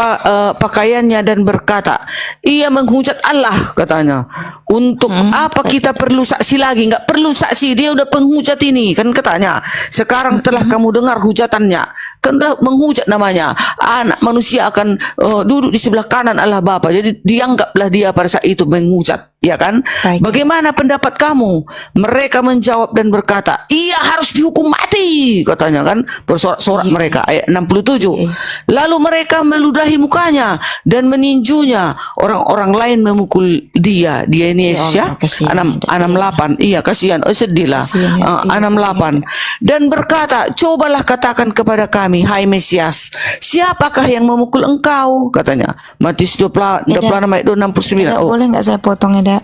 pakaiannya dan berkata, ia menghujat Allah, katanya. Untuk apa kita perlu saksi lagi? Nggak perlu saksi, dia udah penghujat ini, kan katanya. Sekarang telah kamu dengar hujatannya, kan udah menghujat namanya. Anak Manusia akan duduk di sebelah kanan Allah Bapa. Jadi dianggaplah dia pada saat itu menghujat, ya kan? Bagaimana pendapat kamu? Mereka menjawab dan berkata, ia harus dihukum mati, katanya kan. Bersorak-sorak mereka. Ayat 67. Lalu mereka meludahi mukanya dan meninjunya. Orang-orang lain memukul dia. Dia ini Yesus ya. 68. Iya, kasihan. Sedih lah. 68. Dan berkata, cobalah katakan kepada kami, hai Mesias, siapakah yang memukul engkau? Katanya. Matius 26 ayat 69. Boleh nggak saya potong ya,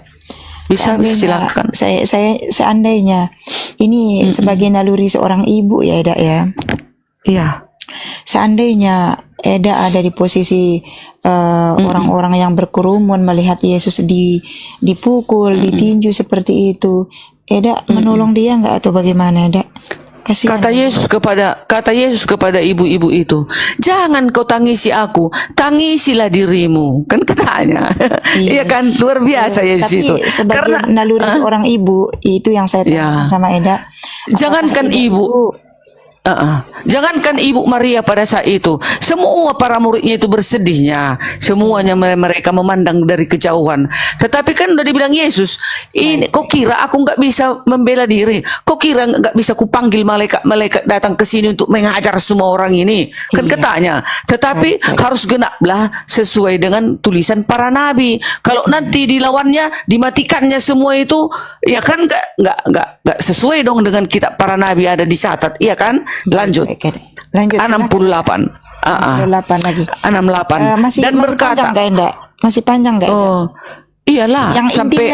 Bisa, silakan. Saya seandainya ini sebagai naluri seorang ibu ya, Eda ya. Iya. Seandainya Eda ada di posisi orang-orang yang berkerumun melihat Yesus dipukul, ditinju seperti itu, Eda menolong dia nggak atau bagaimana, Eda? Kata Yesus kepada ibu-ibu itu, jangan kau tangisi aku, tangisilah dirimu, kan katanya. Iya kan, luar biasa Yesus itu. Sebagai naluri seorang ibu itu yang saya tanyakan sama Eda. Jangankan ibu. Jangankan Ibu Maria pada saat itu, semua para muridnya itu bersedihnya, semuanya mereka memandang dari kejauhan. Tetapi kan udah dibilang Yesus, ini kok kira aku nggak bisa membela diri? Kok kira nggak bisa kupanggil malaikat datang ke sini untuk mengajar semua orang ini? Kan katanya. Tetapi harus genaplah sesuai dengan tulisan para nabi. Kalau nanti dilawannya, dimatikannya semua itu, ya kan nggak sesuai dong dengan kitab para nabi ada dicatat, iya kan? Lanjut. Lanjut. 68. 68 lagi. 68. Masih berkata, panjang nggak, Eda? Masih panjang nggak, Eda? Oh, iyalah. Yang sampai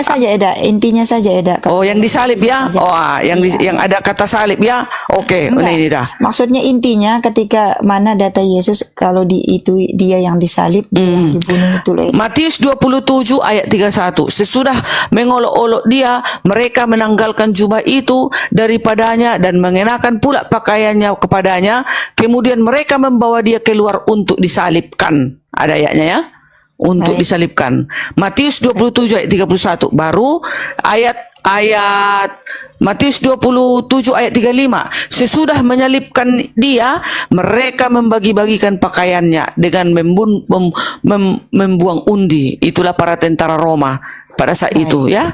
intinya saja, Eda. Oh, yang disalib ya? Oh, yang ada kata salib ya? Oke, ini dah. Maksudnya intinya ketika mana data Yesus kalau dia yang disalib, dia yang dibunuh itu loh. Matius 27 ayat 31. Sesudah mengolok-olok dia, mereka menanggalkan jubah itu daripadanya dan mengenakan pula pakaiannya kepadanya. Kemudian mereka membawa dia keluar untuk disalibkan. Ada ayatnya ya? Untuk disalibkan. Matius 27 ayat 31. Baru ayat Matius 27 ayat 35. Sesudah menyalibkan dia, mereka membagi-bagikan pakaiannya dengan membuang undi. Itulah para tentara Roma pada saat itu ya.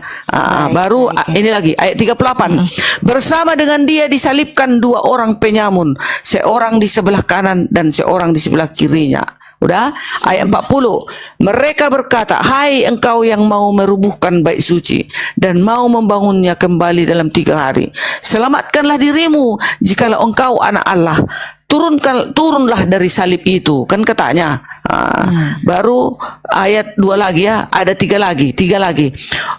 Baru ini lagi ayat 38. Bersama dengan dia disalibkan 2 orang penyamun, seorang di sebelah kanan dan seorang di sebelah kirinya. Udah, ayat 40. Mereka berkata, hai engkau yang mau merubuhkan bait suci dan mau membangunnya kembali dalam 3 hari. Selamatkanlah dirimu jikalau engkau anak Allah. Turunlah dari salib itu, kan katanya. Baru ayat 2 lagi ya, ada 3 lagi.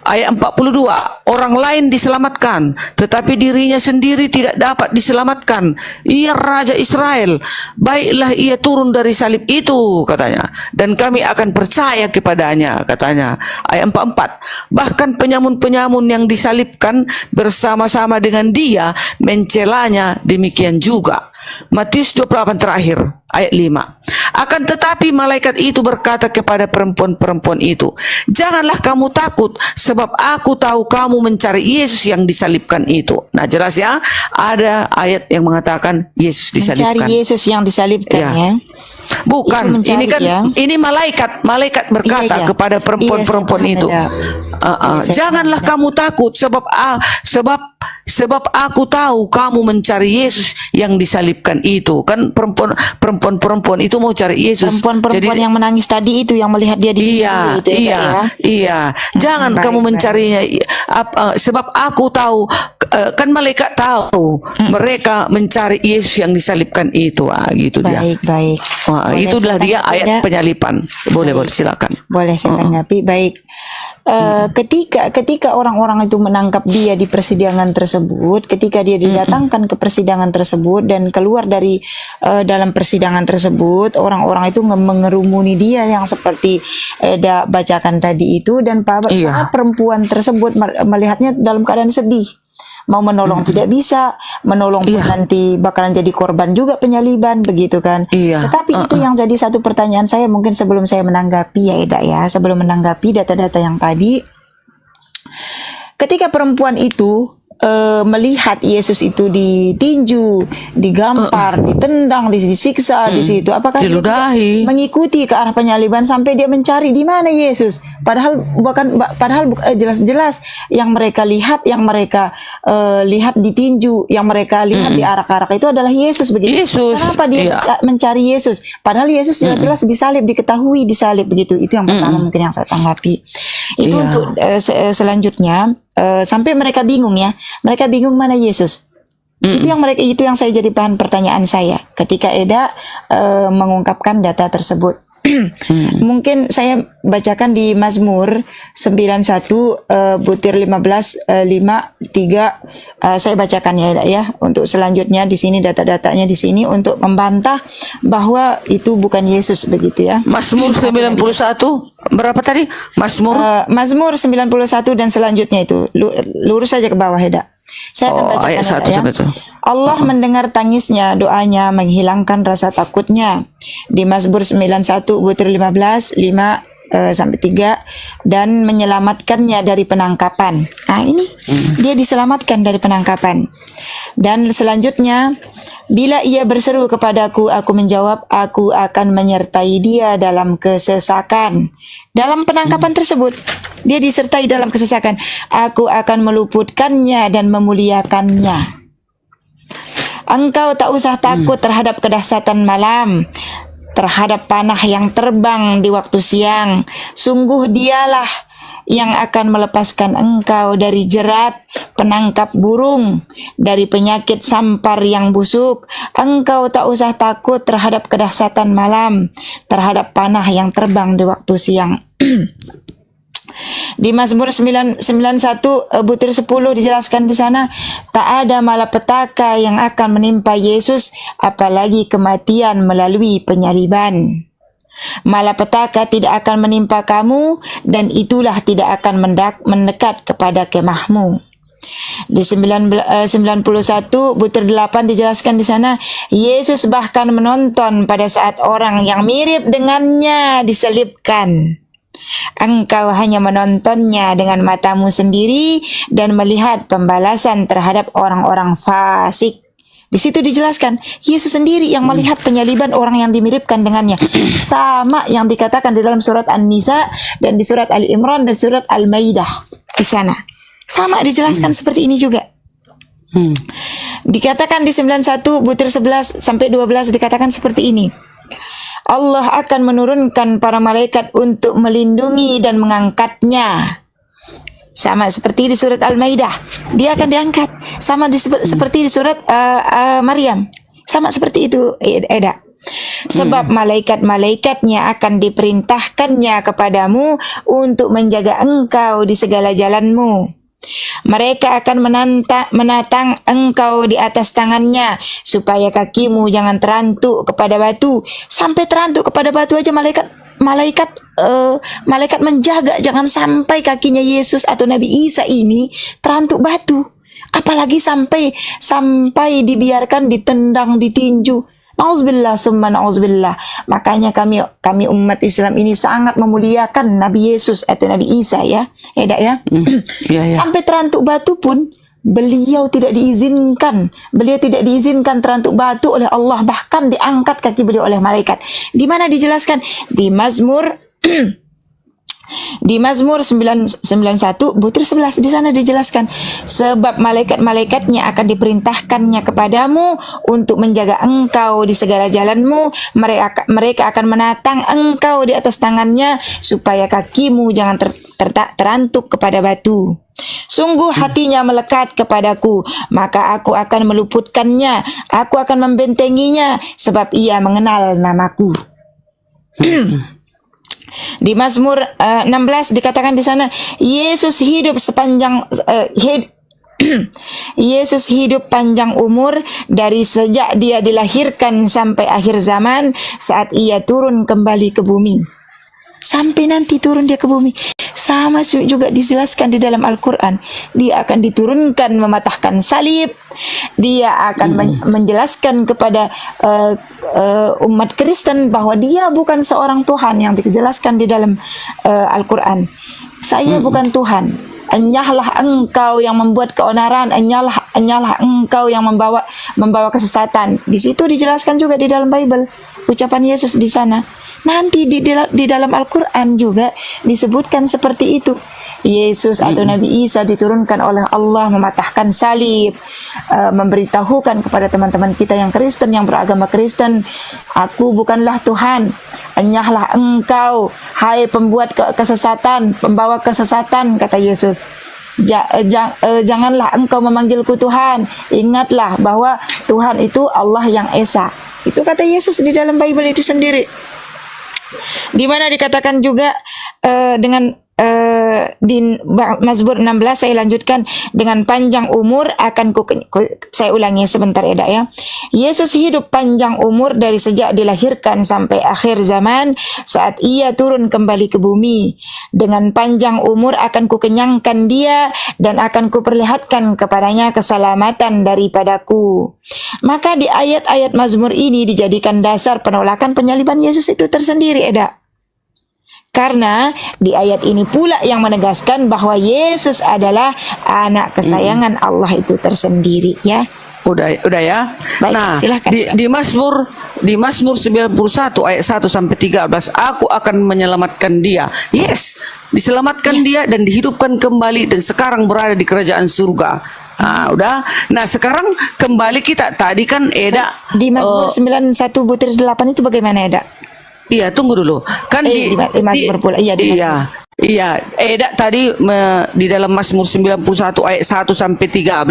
Ayat 42, orang lain diselamatkan, tetapi dirinya sendiri tidak dapat diselamatkan. Ia Raja Israel, baiklah ia turun dari salib itu, katanya, dan kami akan percaya kepadanya, katanya. Ayat 44, bahkan penyamun-penyamun yang disalibkan bersama-sama dengan dia mencelanya demikian juga. Matius 28 terakhir ayat 5. Akan tetapi malaikat itu berkata kepada perempuan-perempuan itu, janganlah kamu takut, sebab aku tahu kamu mencari Yesus yang disalibkan itu. Nah, jelas ya, ada ayat yang mengatakan Yesus disalibkan. Mencari Yesus yang disalibkan ya. Bukan, ini kan ya. Ini malaikat berkata kepada perempuan-perempuan itu, janganlah kamu takut, sebab aku tahu kamu mencari Yesus yang disalibkan itu. Kan perempuan itu mau cari Yesus. Perempuan yang menangis tadi itu, yang melihat dia di iya. Jangan kamu mencarinya, sebab aku tahu, kan malaikat tahu mereka mencari Yesus yang disalibkan itu. Gitu dia. Baik. Itulah dia ayat penyalipan. Boleh silakan. Boleh saya tanggapi. Baik. Ketika orang-orang itu menangkap dia di persidangan tersebut, ketika dia didatangkan ke persidangan tersebut dan keluar dari dalam persidangan tersebut, orang-orang itu mengerumuni dia yang seperti Eda bacakan tadi itu, dan para perempuan tersebut melihatnya dalam keadaan sedih. Mau menolong tidak bisa, menolong pun nanti bakalan jadi korban juga penyaliban, begitu kan. Tetapi itu yang jadi satu pertanyaan saya, mungkin sebelum saya menanggapi ya Eda ya, sebelum menanggapi data-data yang tadi, ketika perempuan itu melihat Yesus itu ditinju, digampar, ditendang, disiksa di situ, apakah dia mengikuti ke arah penyaliban sampai dia mencari di mana Yesus? Padahal jelas-jelas yang mereka lihat, lihat ditinju, yang mereka lihat diarak-arak itu adalah Yesus, begitu. Kenapa dia mencari Yesus? Padahal Yesus jelas-jelas disalib, diketahui disalib, begitu. Itu yang pertama mungkin yang saya tanggapi. Itu untuk selanjutnya. Sampai mereka bingung ya, mereka bingung mana Yesus. Itu yang saya jadi bahan pertanyaan saya ketika Eda mengungkapkan data tersebut. Mungkin saya bacakan di Mazmur 91 butir 15 5 3, saya bacakan ya Eda ya. Untuk selanjutnya di sini data-datanya di sini untuk membantah bahwa itu bukan Yesus, begitu ya. Mazmur 91 berapa tadi? Mazmur 91 dan selanjutnya itu lurus saja ke bawah Eda. Saya akan bacakan ayat 1 sampai itu. Allah mendengar tangisnya, doanya, menghilangkan rasa takutnya. Di Mazmur 91 butir 15 sampai 3, dan menyelamatkannya dari penangkapan. Nah, ini dia diselamatkan dari penangkapan. Dan selanjutnya, bila ia berseru kepadaku, aku menjawab, aku akan menyertai dia dalam kesesakan. Dalam penangkapan tersebut, dia disertai dalam kesesakan. Aku akan meluputkannya dan memuliakannya. Engkau tak usah takut terhadap kedahsyatan malam, terhadap panah yang terbang di waktu siang. Sungguh dialah yang akan melepaskan engkau dari jerat penangkap burung, dari penyakit sampar yang busuk. Engkau tak usah takut terhadap kedahsyatan malam, terhadap panah yang terbang di waktu siang. Di Mazmur 91 butir 10 dijelaskan di sana, tak ada malapetaka yang akan menimpa Yesus, apalagi kematian melalui penyaliban. Malapetaka tidak akan menimpa kamu, dan itulah tidak akan mendekat kepada kemahmu. Di 91 butir 8 dijelaskan di sana, Yesus bahkan menonton pada saat orang yang mirip dengannya diselibkan. Engkau hanya menontonnya dengan matamu sendiri dan melihat pembalasan terhadap orang-orang fasik. Di situ dijelaskan Yesus sendiri yang melihat penyaliban orang yang dimiripkan dengannya, sama yang dikatakan di dalam surat An-Nisa dan di surat Ali Imran dan surat Al-Maidah. Di sana sama dijelaskan seperti ini juga. Dikatakan di 91 butir 11 sampai 12 dikatakan seperti ini. Allah akan menurunkan para malaikat untuk melindungi dan mengangkatnya. Sama seperti di surat Al-Maidah, dia akan diangkat. Sama seperti di surat Maryam. Sama seperti itu, Eda. Sebab malaikat-malaikatnya akan diperintahkannya kepadamu untuk menjaga engkau di segala jalanmu. Mereka akan menatang engkau di atas tangannya, supaya kakimu jangan terantuk kepada batu. Sampai terantuk kepada batu aja malaikat menjaga jangan sampai kakinya Yesus atau Nabi Isa ini terantuk batu. Apalagi sampai dibiarkan ditendang, ditinju. Nauzubillah summa nauzubillah. Makanya kami umat Islam ini sangat memuliakan Nabi Yesus atau Nabi Isa ya. Eda ya. Sampai terantuk batu pun beliau tidak diizinkan. Beliau tidak diizinkan terantuk batu oleh Allah, bahkan diangkat kaki beliau oleh malaikat. Di mana dijelaskan di Mazmur di Mazmur 91 butir 11 di sana dijelaskan, sebab malaikat-malaikatnya akan diperintahkannya kepadamu untuk menjaga engkau di segala jalanmu. Mereka akan menatang engkau di atas tangannya, supaya kakimu jangan terantuk kepada batu. Sungguh hatinya melekat kepadaku, maka aku akan meluputkannya, aku akan membentenginya, sebab ia mengenal namaku. Di Mazmur 16 dikatakan di sana, Yesus hidup Yesus hidup panjang umur dari sejak dia dilahirkan sampai akhir zaman, saat ia turun kembali ke bumi. Sampai nanti turun dia ke bumi. Sama juga dijelaskan di dalam Al-Quran. Dia akan diturunkan mematahkan salib. Dia akan menjelaskan kepada umat Kristen bahwa dia bukan seorang Tuhan, yang dijelaskan di dalam Al-Quran. Saya bukan Tuhan. Enyahlah engkau yang membuat keonaran, enyahlah engkau yang membawa kesesatan. Di situ dijelaskan juga di dalam Bible ucapan Yesus di sana. Nanti di dalam Al-Quran juga disebutkan seperti itu. Yesus atau Nabi Isa diturunkan oleh Allah mematahkan salib, memberitahukan kepada teman-teman kita yang Kristen, yang beragama Kristen, aku bukanlah Tuhan. Enyahlah engkau, hai pembuat kesesatan, pembawa kesesatan, kata Yesus. Janganlah engkau memanggilku Tuhan. Ingatlah bahwa Tuhan itu Allah yang Esa. Itu kata Yesus di dalam Bible itu sendiri. Di mana dikatakan juga di Mazmur 16, saya lanjutkan, dengan panjang umur akan saya ulangi sebentar Eda ya. Yesus hidup panjang umur dari sejak dilahirkan sampai akhir zaman, saat ia turun kembali ke bumi. Dengan panjang umur akan kukenyangkan dia, dan akan kuperlihatkan kepadanya keselamatan daripadaku. Maka di ayat-ayat Mazmur ini dijadikan dasar penolakan penyaliban Yesus itu tersendiri Eda. Karena di ayat ini pula yang menegaskan bahwa Yesus adalah anak kesayangan Allah itu tersendiri ya. Udah ya. Baik, nah, silakan. Di Mazmur 91 ayat 1 sampai 13, aku akan menyelamatkan dia. Yes, diselamatkan dia dan dihidupkan kembali, dan sekarang berada di kerajaan surga. Nah, udah. Nah, sekarang kembali kita tadi kan Eda di Mazmur 91 butir 8 itu bagaimana Eda? Iya, tunggu dulu. Kan di Mazmur pula. Iya, Iya, Eda tadi di dalam Mazmur 91 ayat 1 sampai 13,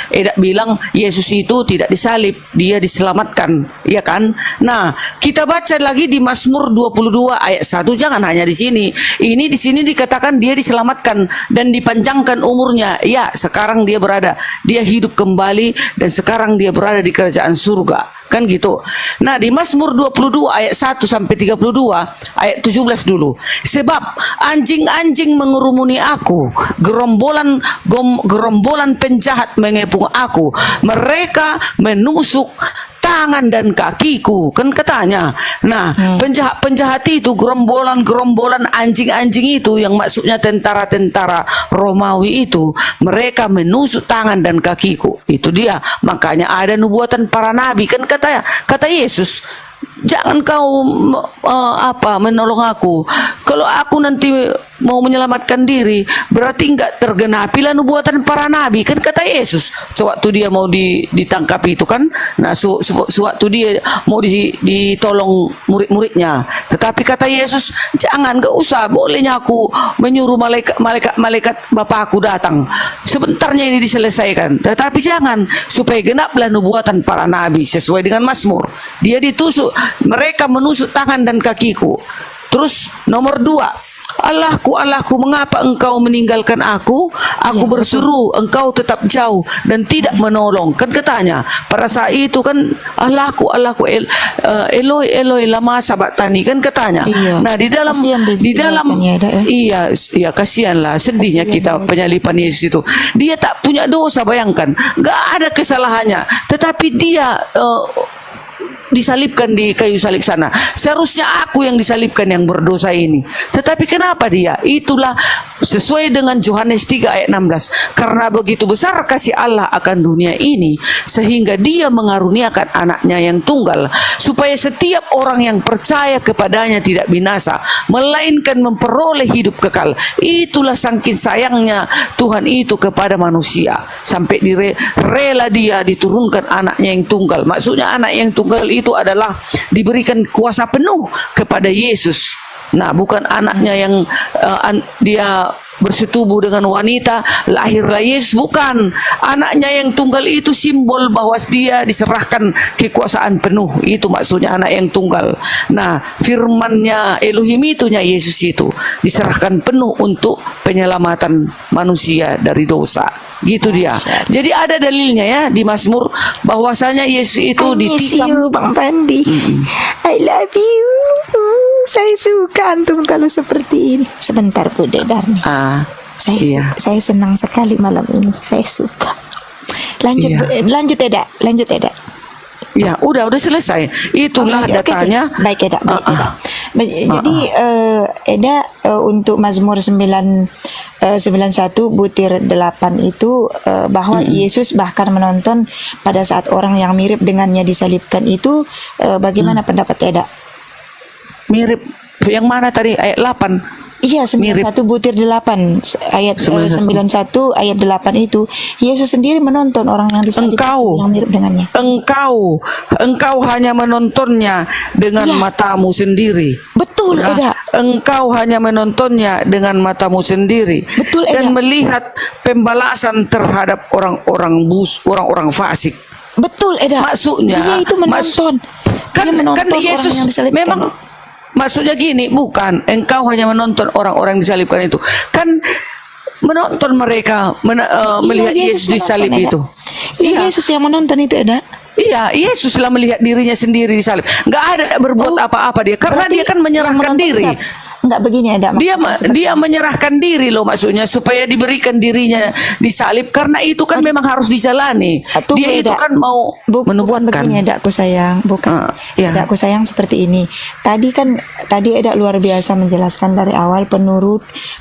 Eda bilang Yesus itu tidak disalib, dia diselamatkan, ya kan? Nah, kita baca lagi di Mazmur 22 ayat 1, jangan hanya di sini. Ini di sini dikatakan dia diselamatkan dan dipanjangkan umurnya. Ya, sekarang dia hidup kembali dan sekarang dia berada di kerajaan surga. Kan gitu. Nah, di Mazmur 22 ayat 1 sampai 32, ayat 17 dulu. Sebab anjing-anjing mengerumuni aku, gerombolan penjahat mengepung aku. Mereka menusuk tangan dan kakiku, kan katanya. Nah, penjahat-penjahat itu, gerombolan anjing-anjing itu, yang maksudnya tentara-tentara Romawi itu, mereka menusuk tangan dan kakiku. Itu dia. Makanya ada nubuatan para nabi, kan kata Yesus, jangan kau menolong aku. Kalau aku nanti mau menyelamatkan diri, berarti enggak tergenapilah nubuatan para nabi, kan kata Yesus sewaktu dia mau ditangkap itu kan. Nah, sewaktu dia mau ditolong murid-muridnya. Tetapi kata Yesus, jangan, enggak usah, bolehnya aku menyuruh malaikat Bapakku datang, sebentarnya ini diselesaikan. Tetapi jangan, supaya genaplah nubuatan para nabi sesuai dengan Mazmur. Dia ditusuk, mereka menusuk tangan dan kakiku. Terus nomor 2, Allahku, Allahku, mengapa engkau meninggalkan aku? Aku berseru, engkau tetap jauh dan tidak menolong. Kan katanya pada saat itu kan, Allahku, Allahku, Eloi, Eloi, lama sabachthani, kan katanya. Nah, di dalam iya, kasihanlah, sedihnya kita penyalipan Yesus itu. Dia tak punya dosa, bayangkan, nggak ada kesalahannya, tetapi dia disalibkan di kayu salib sana. Seharusnya aku yang disalibkan yang berdosa ini. Tetapi kenapa dia? Itulah sesuai dengan Yohanes 3 ayat 16. Karena begitu besar kasih Allah akan dunia ini, sehingga dia mengaruniakan anaknya yang tunggal, supaya setiap orang yang percaya kepadanya tidak binasa, melainkan memperoleh hidup kekal. Itulah saking sayangnya Tuhan itu kepada manusia, sampai rela dia diturunkan anaknya yang tunggal. Maksudnya anak yang tunggal itu adalah diberikan kuasa penuh kepada Yesus. Nah, bukan anaknya yang dia bersetubuh dengan wanita, lahirlah Yesus, bukan. Anaknya yang tunggal itu simbol bahwa dia diserahkan kekuasaan penuh. Itu maksudnya anak yang tunggal. Nah, firmannya Elohim itunya Yesus itu diserahkan penuh untuk penyelamatan manusia dari dosa. Gitu dia. Jadi ada dalilnya ya di Mazmur bahwasanya Yesus itu ditikam. Bang Pandi, I love you. Saya suka antum kalau seperti ini. Sebentar Bu Dedarni. Saya senang sekali malam ini. Saya suka. Lanjut Eda. Ya, udah selesai. Itulah datanya. Baik Eda. Jadi Eda untuk Mazmur 91 butir 8 itu bahwa Yesus bahkan menonton pada saat orang yang mirip dengannya disalibkan itu, bagaimana pendapat Eda? Mirip yang mana tadi ayat 8? Iya, 91 butir 8 ayat 91 ayat 8 itu Yesus sendiri menonton orang yang disalibkan yang mirip dengannya. Engkau hanya menontonnya dengan matamu sendiri. Betul, Eda. Engkau hanya menontonnya dengan matamu sendiri. Betul, Eda. Dan melihat pembalasan terhadap orang-orang fasik. Betul, Eda. Maksudnya dia itu menonton. Kan Yesus memang maksudnya gini, bukan engkau hanya menonton orang-orang disalibkan itu, kan menonton mereka melihat Yesus disalib itu. Iya, Yesus yang menonton itu, Eda. Iya, Yesus lah melihat dirinya sendiri disalib. Nggak ada berbuat apa-apa dia, karena dia kan menyerahkan diri. Enggak begini ada. Dia menyerahkan diri loh, maksudnya supaya diberikan dirinya disalib, karena itu kan memang harus dijalani. Dia itu kan mau menubuatkan. Begini Eda, aku sayang, bukan. Eda, aku sayang seperti ini. Tadi Eda luar biasa menjelaskan dari awal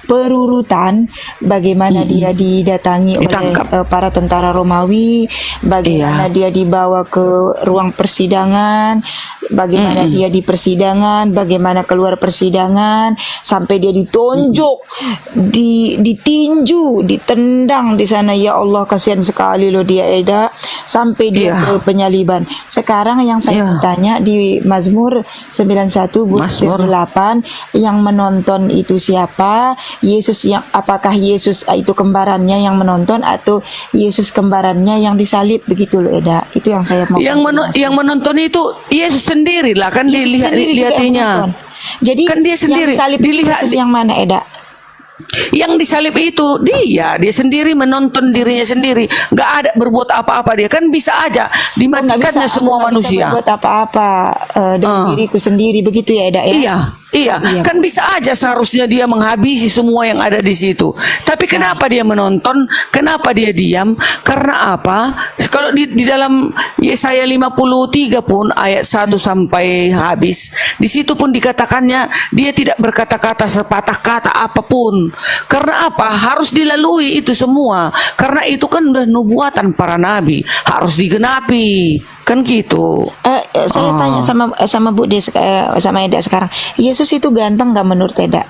perurutan bagaimana dia didatangi oleh para tentara Romawi, bagaimana dia dibawa ke ruang persidangan, bagaimana dia di persidangan, bagaimana keluar persidangan, penjarahan sampai dia ditonjok, ditinju, ditendang di sana. Ya Allah, kasihan sekali loh dia, Eda, sampai dia ke penyaliban. Sekarang yang saya tanya di Mazmur 91 butir 8, yang menonton itu siapa? Yesus yang, apakah Yesus itu kembarannya yang menonton atau Yesus kembarannya yang disalib, begitu loh, Eda. Itu yang saya mau. Yang menonton itu Yesus sendiri lah, kan dilihat-lihatinya. Jadi kan dia sendiri yang dilihat yang mana, Eda? Yang disalib itu dia sendiri menonton dirinya sendiri, nggak ada berbuat apa-apa. Dia kan bisa aja dimatikannya semua manusia. Berbuat apa-apa dengan diriku sendiri, begitu ya, Eda ya? Iya, kan bisa aja seharusnya dia menghabisi semua yang ada di situ. Tapi kenapa dia menonton? Kenapa dia diam? Karena apa? Kalau di dalam Yesaya 53 pun ayat 1 sampai habis, di situ pun dikatakannya dia tidak berkata-kata sepatah kata apapun. Karena apa? Harus dilalui itu semua. Karena itu kan udah nubuatan para nabi, harus digenapi. Kan gitu. Saya tanya sama Bu De, sama Eda sekarang. Yesus itu ganteng nggak menurut Eda?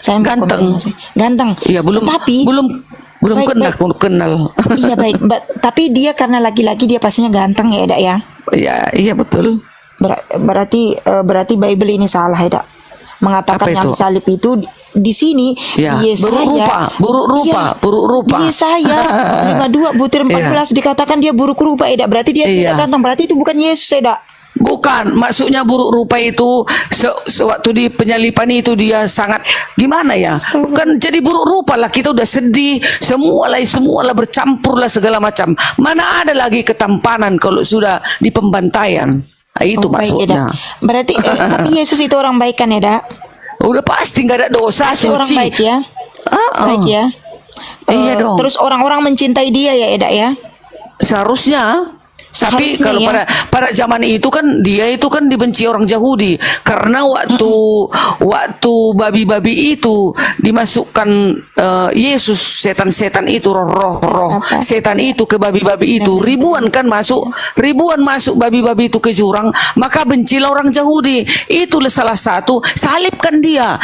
Saya ganteng. Ganteng. Iya, belum kenal. Iya, baik. Tapi dia karena laki-laki, dia pastinya ganteng ya, Eda ya? Iya betul. Berarti Bible ini salah, Eda. Mengatakan yang salib itu di sini di Yesaya buruk rupa. Di Yesaya 52 butir 14 dikatakan dia buruk rupa, Eda. Berarti dia tidak ganteng. Berarti itu bukan Yesus, Eda. Bukan, maksudnya buruk rupa itu sewaktu di penyalipan itu dia sangat gimana ya? Kan jadi buruk rupa lah, kita udah sedih, semualah bercampur lah segala macam. Mana ada lagi ketampanan kalau sudah di pembantaian? Nah, itu maksudnya. Berarti tapi Yesus itu orang baik kan, Eda? Udah pasti nggak ada dosa, suci. Orang baik ya. Baik ya. Iya dong. Terus orang-orang mencintai dia ya, Eda ya? Seharusnya. Tapi kalau pada zaman itu kan dia itu kan dibenci orang Yahudi karena waktu babi-babi itu dimasukkan Yesus, setan-setan itu roh setan itu ke babi-babi itu, ribuan masuk babi-babi itu ke jurang, maka bencilah orang Yahudi. Itulah salah satu, salibkan dia,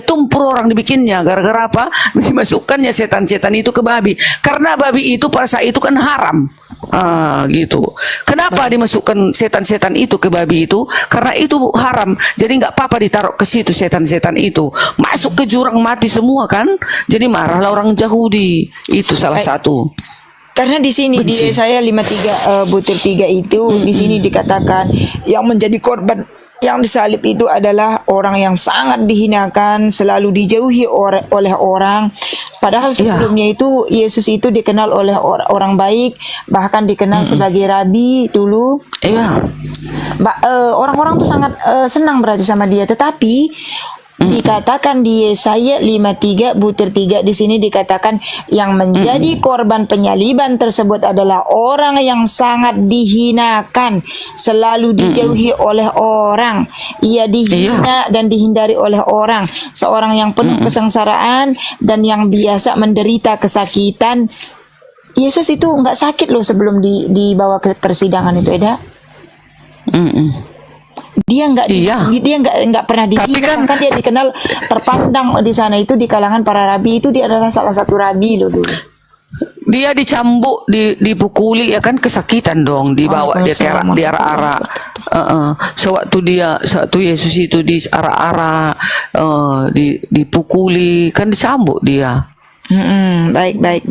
tumpur orang dibikinnya. Gara-gara apa? Dimasukkannya setan-setan itu ke babi, karena babi itu pada saat itu kan haram. Gitu. Kenapa dimasukkan setan-setan itu ke babi itu? Karena itu haram. Jadi nggak apa-apa ditaruh ke situ setan-setan itu. Masuk ke jurang mati semua kan? Jadi marahlah orang Yahudi. Itu salah satu. Karena di sini di Yesaya 53 butir 3 itu di sini dikatakan yang menjadi korban yang disalib itu adalah orang yang sangat dihinakan, selalu dijauhi oleh orang. Padahal sebelumnya itu Yesus itu dikenal oleh orang baik, bahkan dikenal sebagai rabi dulu. Orang-orang tuh sangat senang berarti sama dia. Tetapi dikatakan di Yesaya 53 butir 3 di sini dikatakan yang menjadi korban penyaliban tersebut adalah orang yang sangat dihinakan, selalu dijauhi oleh orang. Ia dihina dan dihindari oleh orang, seorang yang penuh kesengsaraan dan yang biasa menderita kesakitan. Yesus itu nggak sakit loh sebelum dibawa ke persidangan itu, Eda. Dia nggak pernah dihina, kan dia dikenal terpandang di sana itu di kalangan para rabi itu, dia adalah salah satu rabi loh dulu. Dia dicambuk, dipukuli ya kan, kesakitan dong, dibawa dia diarak-arak. Sewaktu Yesus itu diarak-arak, dipukuli, kan dicambuk dia. Baik.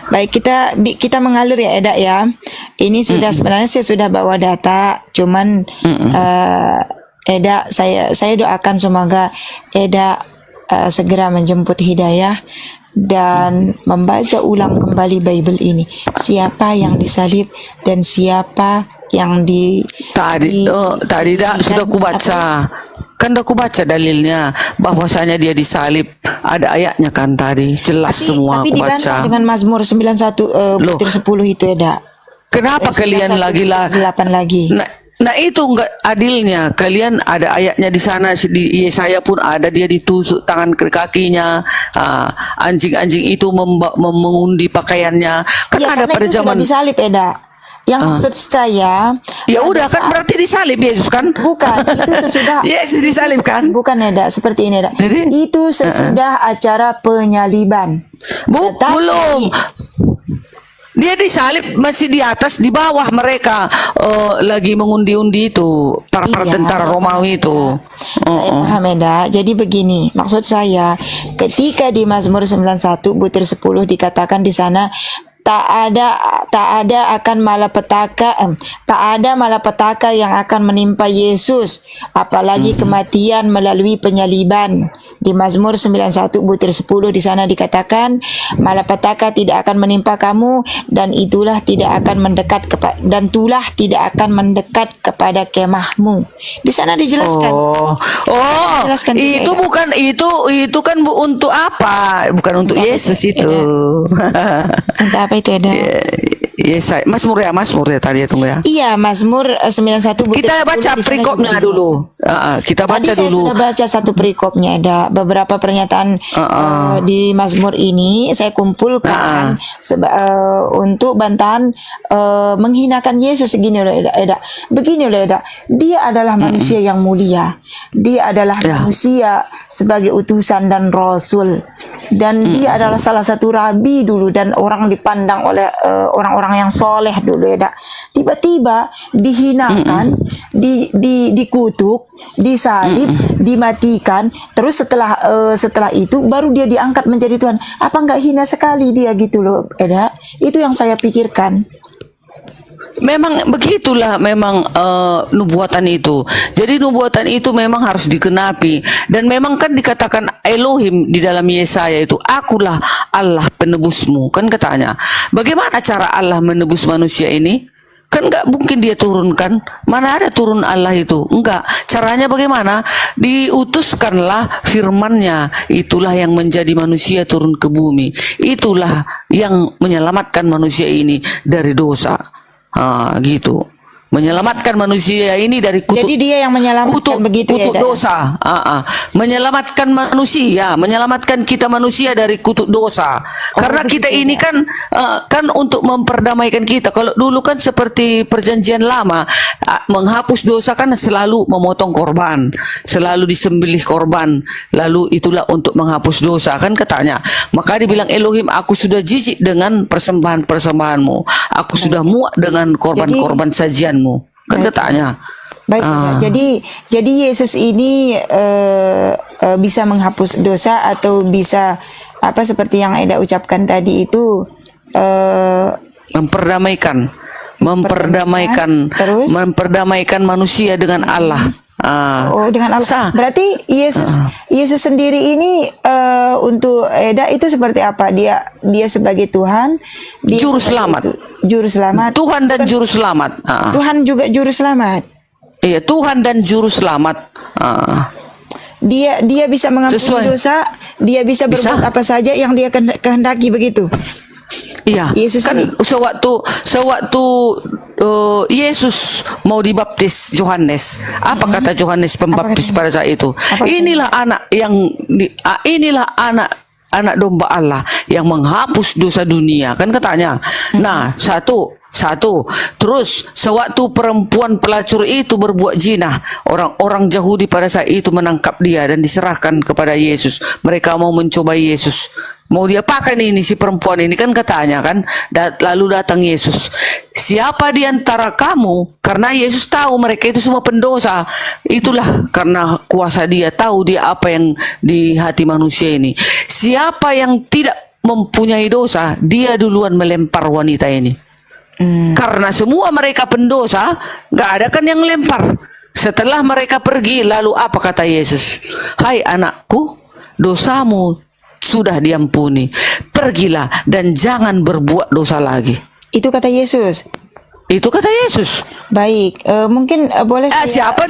Baik, kita mengalir ya, Eda ya. Ini sebenarnya saya sudah bawa data, cuman Eda saya doakan semoga Eda segera menjemput hidayah dan membaca ulang kembali Bible ini. Siapa yang disalib dan siapa yang tadi sudah kubaca. Kan udah aku baca dalilnya bahwasanya dia disalib, ada ayatnya kan tadi, jelas semua aku baca. Tapi dengan Mazmur 91 butir 10 itu, Eda. Kenapa kalian lagi 8 lagi? Nah itu enggak adilnya. Kalian ada ayatnya di sana, di Yesaya pun ada, dia ditusuk tangan ke kakinya. Anjing-anjing itu mengundi pakaiannya. Kan ada pada zaman disalib, Eda. Yang maksud saya, ya udah kan berarti disalib Yesus kan? Bukan, itu sesudah Yesus disalib kan? Bukan Eda, seperti ini Eda. Itu sesudah acara penyaliban. Belum. Dia disalib masih di atas, di bawah mereka lagi mengundi-undi itu para tentara Romawi itu. Saya paham Eda. Jadi begini, maksud saya ketika di Mazmur 91 butir 10 dikatakan di sana tak ada akan malapetaka yang akan menimpa Yesus, apalagi kematian melalui penyaliban. Di Mazmur 91 butir 10 di sana dikatakan malapetaka tidak akan menimpa kamu dan itulah tidak akan mendekat tidak akan mendekat kepada kemahmu. Di sana dijelaskan. Dijelaskan itu bukan itu kan untuk apa? Bukan untuk Yesus itu. Untuk apa itu ada? Yesaya, Mazmur ya tadi ya, tunggu ya. Iya, Mazmur 91 butir 10. Kita baca perikopnya dulu. Kita baca tadi dulu. Saya sudah baca satu perikopnya, ada beberapa pernyataan di Mazmur ini saya kumpulkan untuk bantahan menghinakan Yesus. Begini loh Eda. Dia adalah manusia yang mulia. Dia adalah manusia sebagai utusan dan rasul. Dan dia adalah salah satu rabi dulu dan orang dipandang oleh orang-orang yang soleh dulu Eda. Tiba-tiba dihinakan, dikutuk, disalib, dimatikan. Terus setelah itu baru dia diangkat menjadi Tuhan. Apa enggak hina sekali dia gitu loh Eda? Itu yang saya pikirkan. Memang begitulah memang nubuatan itu. Jadi nubuatan itu memang harus dikenapi. Dan memang kan dikatakan Elohim di dalam Yesaya itu, akulah Allah penebusmu. Kan katanya. Bagaimana cara Allah menebus manusia ini? Kan nggak mungkin dia turunkan. Mana ada turun Allah itu? Enggak. Caranya bagaimana? Diutuskanlah firman-Nya. Itulah yang menjadi manusia turun ke bumi. Itulah yang menyelamatkan manusia ini dari dosa. Gitu, menyelamatkan manusia ini dari kutuk. Jadi dia yang menyelamatkan kutuk dosa. Menyelamatkan manusia, menyelamatkan kita manusia dari kutuk dosa. Karena kita ini kan untuk memperdamaikan kita. Kalau dulu kan seperti perjanjian lama, menghapus dosa kan selalu memotong korban, selalu disembelih korban. Lalu itulah untuk menghapus dosa kan katanya. Maka dibilang Elohim, aku sudah jijik dengan persembahan-persembahanmu. Aku sudah muak dengan korban-korban sajianmu. Kan katanya. Baik, jadi Yesus ini bisa menghapus dosa atau bisa apa seperti yang Eda ucapkan tadi itu memperdamaikan manusia dengan Allah. Dengan Allah. Berarti Yesus sendiri ini untuk Eda itu seperti apa? Dia sebagai Tuhan, juru selamat. Tuhan dan juru selamat. Tuhan juga juru selamat. Iya, Tuhan dan juru selamat. Dia bisa mengampuni dosa, dia bisa berbuat apa saja yang dia kehendaki begitu. Iya, Yesus kan sewaktu Yesus mau dibaptis Yohanes, apa kata Yohanes Pembaptis pada saat itu? Inilah anak domba Allah yang menghapus dosa dunia, kan katanya. Nah, satu. Terus sewaktu perempuan pelacur itu berbuat zina, orang-orang Yahudi pada saat itu menangkap dia dan diserahkan kepada Yesus. Mereka mau mencoba Yesus, mau dia pakai ini si perempuan ini, kan katanya kan. Lalu datang Yesus, siapa di antara kamu? Karena Yesus tahu mereka itu semua pendosa. Itulah karena kuasa dia, tahu dia apa yang di hati manusia ini. Siapa yang tidak mempunyai dosa, dia duluan melempar wanita ini. Karena semua mereka pendosa, nggak ada kan yang lempar. Setelah mereka pergi, lalu apa kata Yesus? Hai anakku, dosamu sudah diampuni. Pergilah dan jangan berbuat dosa lagi. Itu kata Yesus. Itu kata Yesus. Baik, mungkin boleh siapa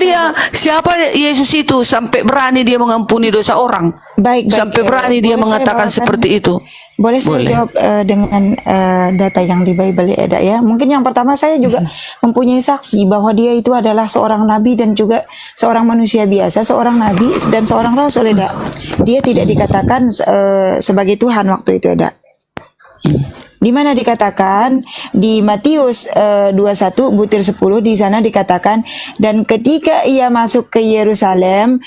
Yesus itu sampai berani dia mengampuni dosa orang? Baik. Sampai berani dia mengatakan seperti itu. Boleh saya jawab dengan data yang di Bible Eda ya. Mungkin yang pertama saya juga mempunyai saksi bahwa dia itu adalah seorang nabi dan juga seorang manusia biasa, seorang nabi dan seorang rasul Eda. Dia tidak dikatakan sebagai Tuhan waktu itu Eda. di mana dikatakan di Matius 21 butir 10, di sana dikatakan, dan ketika ia masuk ke Yerusalem,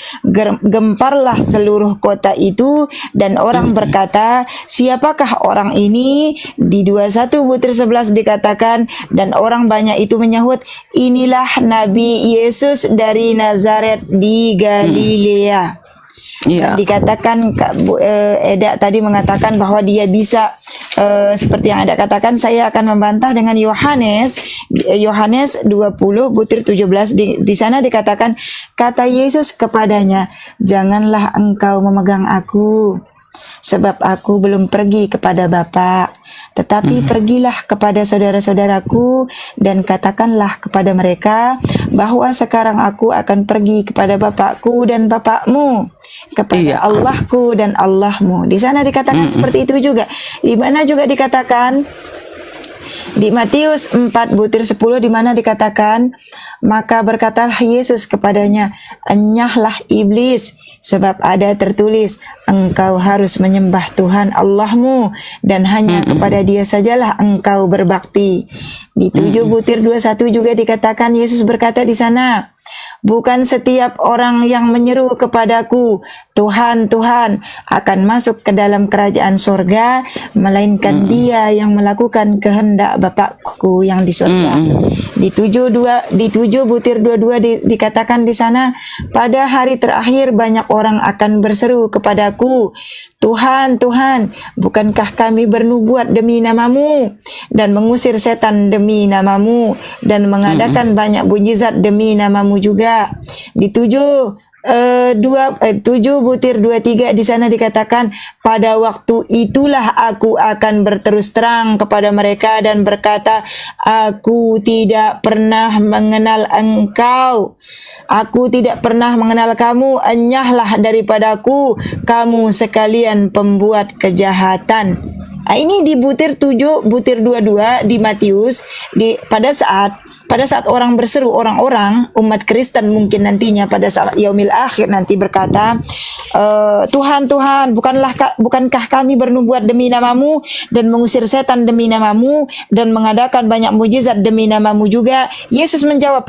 gemparlah seluruh kota itu, dan orang berkata, siapakah orang ini? Di 21 butir 11 dikatakan, dan orang banyak itu menyahut, inilah Nabi Yesus dari Nazaret di Galilea. Iya. Dikatakan Eda tadi mengatakan bahwa dia bisa seperti yang Eda katakan. Saya akan membantah dengan Yohanes 20 butir 17. Di sana dikatakan, kata Yesus kepadanya, janganlah engkau memegang aku, sebab aku belum pergi kepada Bapa, tetapi pergilah kepada saudara-saudaraku dan katakanlah kepada mereka bahwa sekarang aku akan pergi kepada Bapakku dan Bapakmu, kepada Allahku dan Allahmu. Di sana dikatakan seperti itu juga. Di mana juga dikatakan di Matius 4 butir 10, di mana dikatakan, maka berkatalah Yesus kepadanya, enyahlah iblis, sebab ada tertulis, engkau harus menyembah Tuhan Allahmu dan hanya kepada Dia sajalah engkau berbakti. Di 7 butir 21 juga dikatakan, Yesus berkata di sana, bukan setiap orang yang menyeru kepadaku, Tuhan, Tuhan, akan masuk ke dalam kerajaan sorga, melainkan dia yang melakukan kehendak Bapakku yang di sorga. Di 7 butir 22 dikatakan di sana, pada hari terakhir banyak orang akan berseru kepadaku, Tuhan, Tuhan, bukankah kami bernubuat demi namamu dan mengusir setan demi namamu dan mengadakan banyak mukjizat demi namamu juga. Di 7 butir 23 di sana dikatakan, pada waktu itulah aku akan berterus terang kepada mereka dan berkata, aku tidak pernah mengenal engkau, aku tidak pernah mengenal kamu, enyahlah daripadaku kamu sekalian pembuat kejahatan. Ini di butir 7 butir 22 di Matius, pada saat orang berseru, orang-orang umat Kristen mungkin nantinya pada saat yaumil akhir nanti berkata, Tuhan, Tuhan, bukankah kami bernubuat demi namamu dan mengusir setan demi namamu dan mengadakan banyak mukjizat demi namamu juga? Yesus menjawab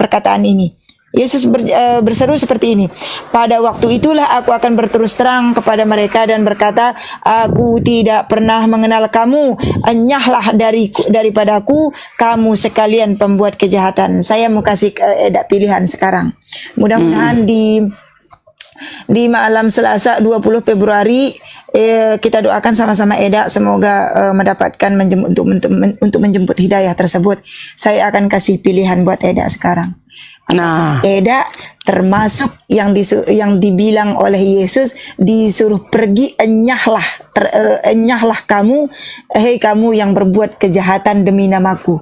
perkataan ini. Yesus berseru seperti ini, pada waktu itulah aku akan berterus terang kepada mereka dan berkata, aku tidak pernah mengenal kamu, enyahlah daripadaku kamu sekalian pembuat kejahatan. Saya mau kasih Eda pilihan sekarang, mudah-mudahan di malam Selasa 20 Februari kita doakan sama-sama Eda, semoga mendapatkan untuk menjemput hidayah tersebut. Saya akan kasih pilihan buat Eda sekarang. Nah, Eda termasuk yang dibilang oleh Yesus, disuruh pergi, enyahlah kamu, hei kamu yang berbuat kejahatan demi namaku,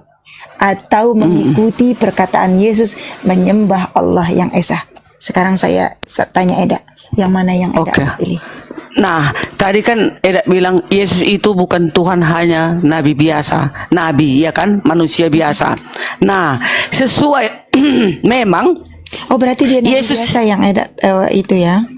atau mengikuti perkataan Yesus menyembah Allah yang Esa. Sekarang saya tanya Eda, yang mana yang Eda pilih? Nah, tadi kan Eda bilang Yesus itu bukan Tuhan, hanya nabi biasa, nabi, ya kan, manusia biasa. Nah, sesuai memang. Oh, berarti dia nabi Yesus biasa yang Eda itu ya?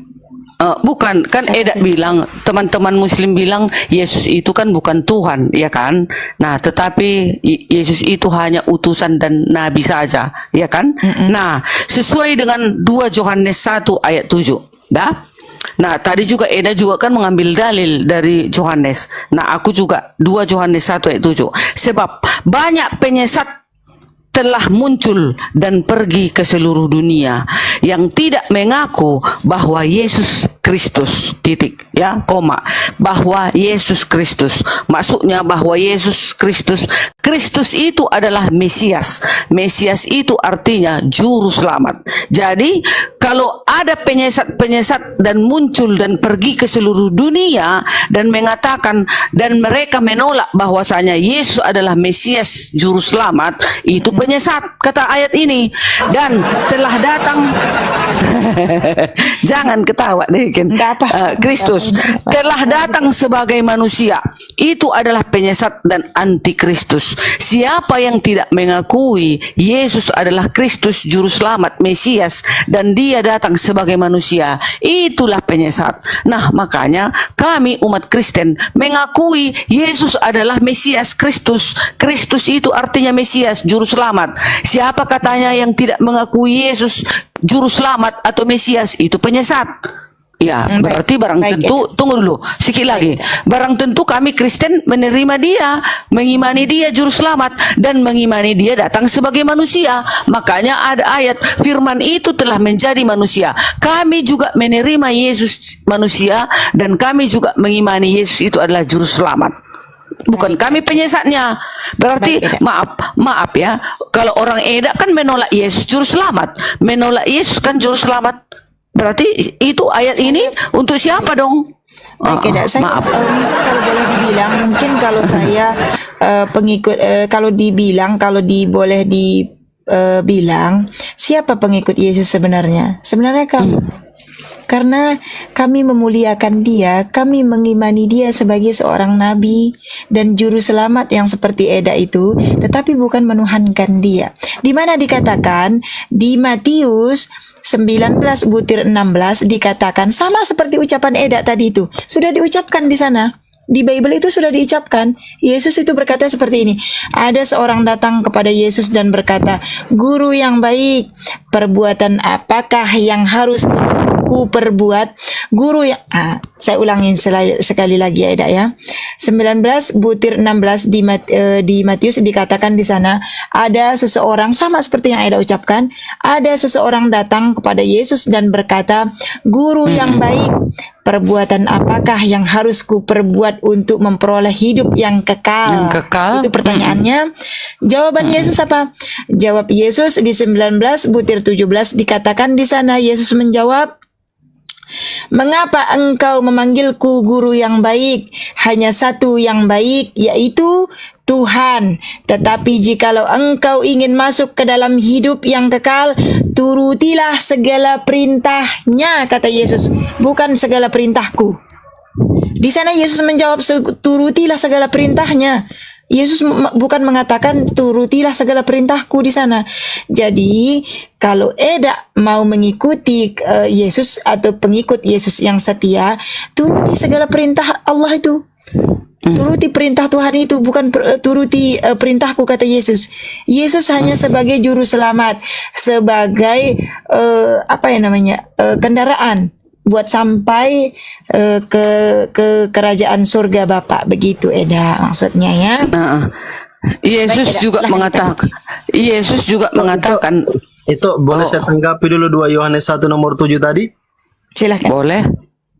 Bukan, kan Eda bilang, teman-teman Muslim bilang Yesus itu kan bukan Tuhan, ya kan? Nah, tetapi Yesus itu hanya utusan dan nabi saja, ya kan? Nah, sesuai dengan 2 Yohanes 1 ayat 7, dah. Nah, tadi juga Eda juga kan mengambil dalil dari Yohanes. Nah, aku juga 2 Yohanes 1 ayat 7. Sebab banyak penyesat telah muncul dan pergi ke seluruh dunia yang tidak mengaku bahwa Yesus Kristus, titik, ya, koma, bahwa Yesus Kristus, maksudnya bahwa Yesus Kristus itu adalah Mesias. Mesias itu artinya juru selamat. Jadi kalau ada penyesat dan muncul dan pergi ke seluruh dunia dan mengatakan dan mereka menolak bahwasanya Yesus adalah Mesias juru selamat, itu penyesat, kata ayat ini, dan telah datang jangan ketawa deh Ken. Kristus telah datang sebagai manusia. Itu adalah penyesat dan antikristus. Siapa yang tidak mengakui Yesus adalah Kristus juru selamat, Mesias, dan dia datang sebagai manusia, itulah penyesat. Nah, makanya kami umat Kristen mengakui Yesus adalah Mesias, Kristus. Kristus itu artinya Mesias, juru selamat. Siapa katanya yang tidak mengakui Yesus juru selamat atau Mesias, itu penyesat. Ya, berarti barang tentu, tunggu dulu, sikit lagi. Barang tentu kami Kristen menerima dia, mengimani dia juru selamat, dan mengimani dia datang sebagai manusia. Makanya ada ayat, firman itu telah menjadi manusia. Kami juga menerima Yesus manusia, dan kami juga mengimani Yesus itu adalah juru selamat. Bukan kami penyesatnya. Berarti maaf ya, kalau orang Eda kan menolak Yesus juru selamat, menolak Yesus kan juru selamat. Berarti itu ayat ini untuk siapa dong? Saya maaf. Kalau boleh dibilang, mungkin kalau saya pengikut, kalau boleh dibilang, siapa pengikut Yesus sebenarnya? Sebenarnya kami. Karena kami memuliakan dia, kami mengimani dia sebagai seorang nabi dan juru selamat yang seperti Eda itu, tetapi bukan menuhankan dia. Di mana dikatakan di Matius 19:16 dikatakan sama seperti ucapan Eda tadi itu. Sudah diucapkan di sana. Di Bible itu sudah diucapkan. Yesus itu berkata seperti ini. Ada seorang datang kepada Yesus dan berkata, "Guru yang baik, perbuatan apakah yang harus ku perbuat?" Guru yang saya ulangin sekali lagi ya, Eda ya. 19:16 di Matius dikatakan di sana, ada seseorang, sama seperti yang Eda ucapkan, ada seseorang datang kepada Yesus dan berkata, "Guru yang baik, perbuatan apakah yang harus ku perbuat untuk memperoleh hidup yang kekal?" Itu pertanyaannya. Jawaban Yesus apa? Jawab Yesus di 19:17 dikatakan di sana, Yesus menjawab, "Mengapa engkau memanggilku guru yang baik? Hanya satu yang baik, yaitu Tuhan. Tetapi jikalau engkau ingin masuk ke dalam hidup yang kekal, turutilah segala perintahnya," kata Yesus, bukan segala perintahku. Di sana Yesus menjawab, turutilah segala perintahnya. Yesus bukan mengatakan turutilah segala perintahku di sana. Jadi kalau Eda mau mengikuti Yesus atau pengikut Yesus yang setia, turuti segala perintah Allah itu. Turuti perintah Tuhan itu, bukan turuti perintahku, kata Yesus. Yesus hanya sebagai juru selamat, sebagai kendaraan buat sampai ke kerajaan surga Bapak, begitu Eda maksudnya ya. Yesus juga mengatakan, itu boleh saya tanggapi dulu 2 Yohanes 1 nomor 7 tadi? Silakan. Boleh.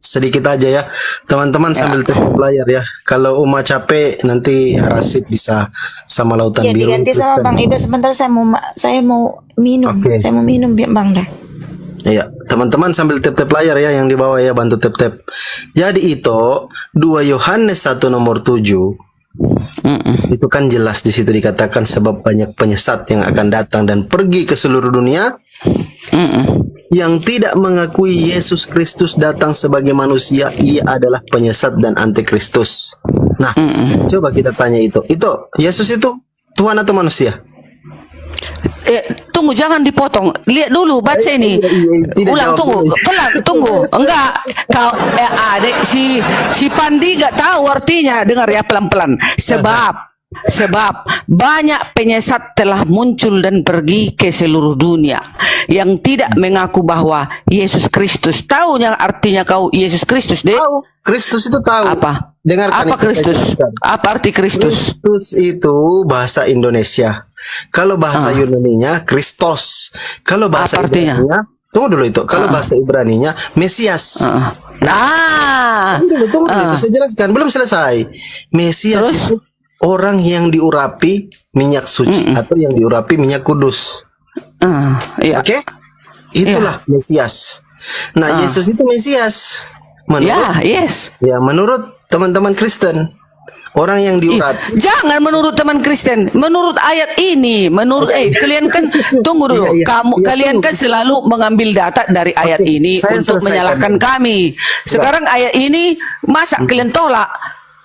Sedikit aja ya, teman-teman sambil tepuk layar ya. Kalau Uma capek nanti Rasid bisa sama Lautan Biru. Diganti sama Bang Ido sebentar, saya mau minum. Okay. Saya mau minum Bang dah. Iya, teman-teman sambil tap-tap layar ya, yang di bawah ya, bantu tap-tap. Jadi itu 2 Yohanes 1 nomor 7. Itu kan jelas di situ dikatakan sebab banyak penyesat yang akan datang dan pergi ke seluruh dunia. Yang tidak mengakui Yesus Kristus datang sebagai manusia, ia adalah penyesat dan antikristus. Nah, coba kita tanya itu Yesus itu Tuhan atau manusia? Tunggu, jangan dipotong. Lihat dulu, baca ini. Ulang, tunggu. Pelan, tunggu. Enggak. Kau si Pandi enggak tahu artinya. Dengar ya pelan-pelan. Sebab banyak penyesat telah muncul dan pergi ke seluruh dunia yang tidak mengaku bahwa Yesus Kristus. Tahu yang artinya kau Yesus Kristus, Dek? Tahu. Kristus itu tahu. Apa? Dengarkan apa Kristus? Apa arti Kristus? Kristus itu bahasa Indonesia. Kalau bahasa Yunaninya Kristos. Kalau bahasa Ibraninya, tunggu dulu itu. Kalau bahasa Ibraninya Mesias. Tunggu dulu itu saya jelaskan. Belum selesai. Mesias itu orang yang diurapi minyak suci atau yang diurapi minyak kudus. Oke? Itulah Mesias. Nah, Yesus itu Mesias. Menurut teman-teman Kristen. Orang yang diurat. Jangan menurut teman Kristen, menurut ayat ini, menurut kalian kan tunggu dulu. Kalian kan selalu mengambil data dari ayat ini untuk menyalahkan kami. Sekarang ayat ini masa kalian tolak?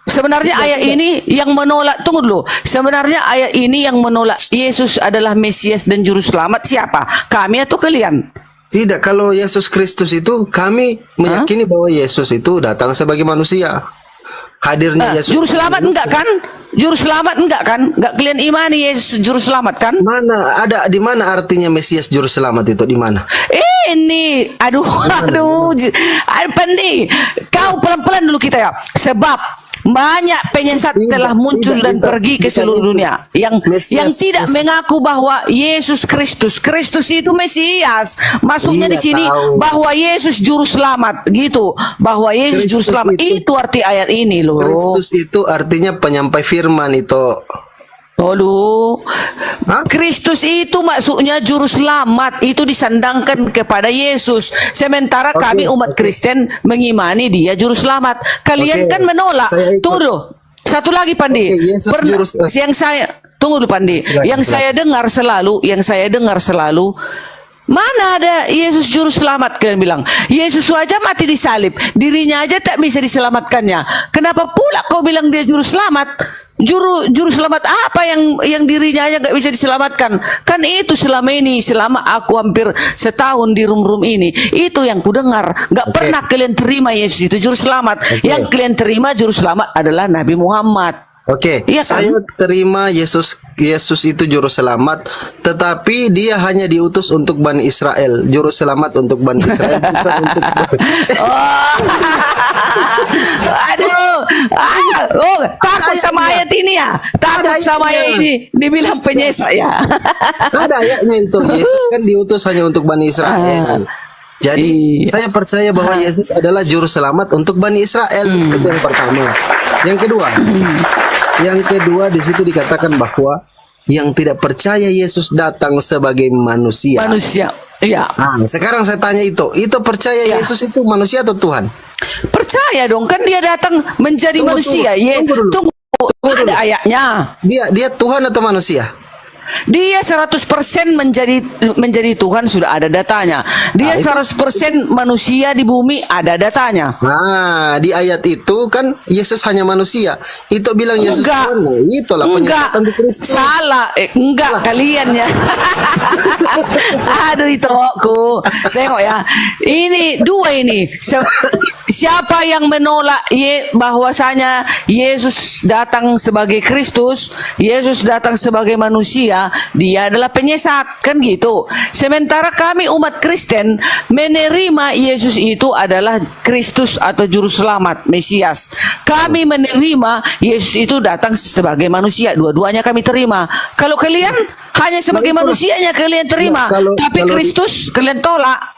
Sebenarnya ayat ini yang menolak, tunggu dulu. Sebenarnya ayat ini yang menolak Yesus adalah Mesias dan Juru Selamat siapa? Kami atau kalian? Tidak, kalau Yesus Kristus itu kami meyakini bahwa Yesus itu datang sebagai manusia. Hadirnya Yesus. Juru Selamat enggak kan? Juru Selamat enggak kan? Enggak kalian imani Yesus Juru Selamat kan? Mana ada di mana artinya Mesias Juru Selamat itu di mana? Ini aduh Pandi, kau pelan-pelan dulu kita ya. Sebab banyak penyesat telah muncul dan pergi ke seluruh dunia yang tidak mengaku bahwa Yesus Kristus itu Mesias. Maksudnya di sini bahwa Yesus Juru Selamat gitu, bahwa Yesus Juru Selamat itu arti ayat ini loh. Kristus itu artinya penyampai firman itu. Aduh, Kristus itu maksudnya Juru Selamat, itu disandangkan kepada Yesus. Sementara kami umat Kristen mengimani dia Juru Selamat. Kalian kan menolak. Tunggu, satu lagi Pandi. Yang saya tunggu dulu Pandi. Yang saya dengar selalu, mana ada Yesus Juru Selamat? Kalian bilang Yesus aja mati disalib, dirinya aja tak bisa diselamatkannya. Kenapa pula kau bilang dia Juru Selamat? Juru selamat apa yang dirinya aja nggak bisa diselamatkan? Kan itu selama ini, selama aku hampir setahun di room ini, itu yang ku dengar. Nggak pernah kalian terima Yesus itu Juru Selamat. Yang kalian terima Juru Selamat adalah Nabi Muhammad. Iya, saya terima Yesus itu Juru Selamat, tetapi dia hanya diutus untuk Bani Israel. Juru Selamat untuk Bani Israel, bukan untuk takut sama ayat ini ya? Takut sama ayat ini dibilang penyesat ya? Ada ayatnya itu, Yesus kan diutus hanya untuk Bani Israel. Jadi saya percaya bahwa Yesus adalah Juru Selamat untuk Bani Israel. Itu yang pertama. Yang kedua di situ dikatakan bahwa yang tidak percaya Yesus datang sebagai manusia. Iya. Nah, sekarang saya tanya itu percaya Yesus itu manusia atau Tuhan? Percaya dong, kan dia datang menjadi manusia. Tunggu, ada ayatnya. Dia Tuhan atau manusia? Dia 100% menjadi Tuhan, sudah ada datanya. Dia 100% manusia di bumi, ada datanya. Nah, di ayat itu kan Yesus hanya manusia. Itu bilang Yesus Tuhan. Itulah penyesatan di Kristus. Salah, enggak kalian ya. Aduh itu aku. Tengok ya. Ini dua ini. Siapa yang menolak bahwasanya Yesus datang sebagai Kristus, Yesus datang sebagai manusia, dia adalah penyesat, kan gitu. Sementara kami umat Kristen menerima Yesus itu adalah Kristus atau Juru Selamat, Mesias. Kami menerima Yesus itu datang sebagai manusia, dua-duanya kami terima. Kalau kalian hanya sebagai manusianya kalian terima, tapi Kristus kalian tolak.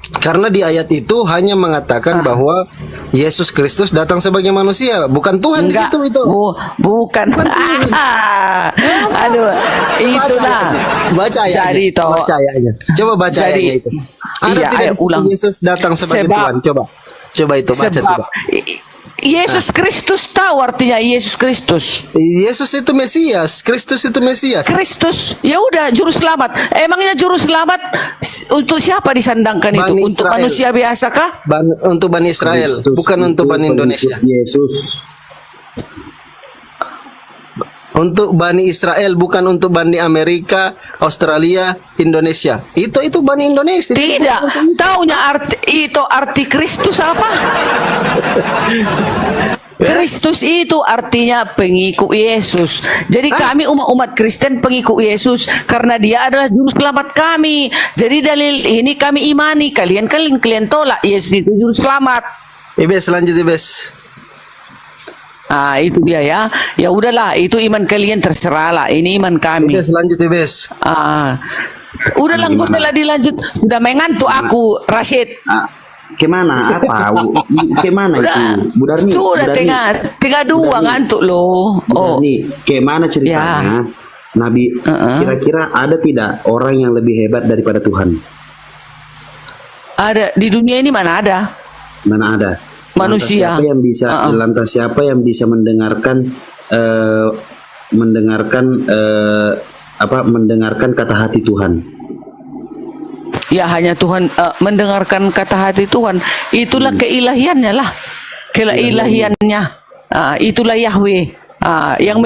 Karena di ayat itu hanya mengatakan bahwa Yesus Kristus datang sebagai manusia, bukan Tuhan. Enggak, di situ itu. Bukan. Aduh, itulah. Baca ayatnya. Baca ayatnya. Coba baca ayatnya itu. Ada tidak Yesus datang sebagai Tuhan? Coba itu baca coba. Yesus Kristus tahu artinya Yesus Kristus. Yesus itu Mesias, Kristus itu Mesias. Kristus, ya udah Juru Selamat. Emangnya Juru Selamat untuk siapa disandangkan itu? Untuk manusia biasa kah? Untuk Bani Israel, Kristus, bukan untuk Bani Indonesia. Yesus. Untuk Bani Israel, bukan untuk Bani Amerika, Australia, Indonesia. Itu Bani Indonesia. Tidak. Taunya arti Kristus apa? Kristus itu artinya pengikut Yesus. Jadi kami umat Kristen pengikut Yesus karena dia adalah Juru Selamat kami. Jadi dalil ini kami imani. Kalian tolak Yesus itu Juru Selamat. Ibes, lanjut Ibes. Itu dia ya. Ya udahlah, itu iman kalian terserah lah. Ini iman kami. Ibes, lanjut Ibes. Udah lanjut telah dilanjut. Udah mengantuk aku, Rashid. Kemana? Apa? Kemana itu? Budarni. Sudah tengah dua ngantuk loh. Budarni, kemana ceritanya? Nabi, kira-kira ada tidak orang yang lebih hebat daripada Tuhan? Ada di dunia ini, mana ada? Mana ada? manusia. Siapa yang bisa lantas siapa yang bisa mendengarkan mendengarkan kata hati Tuhan? Ya hanya Tuhan mendengarkan kata hati Tuhan. Itulah keilahiannya lah. Keilahiannya. Itulah Yahweh. Yang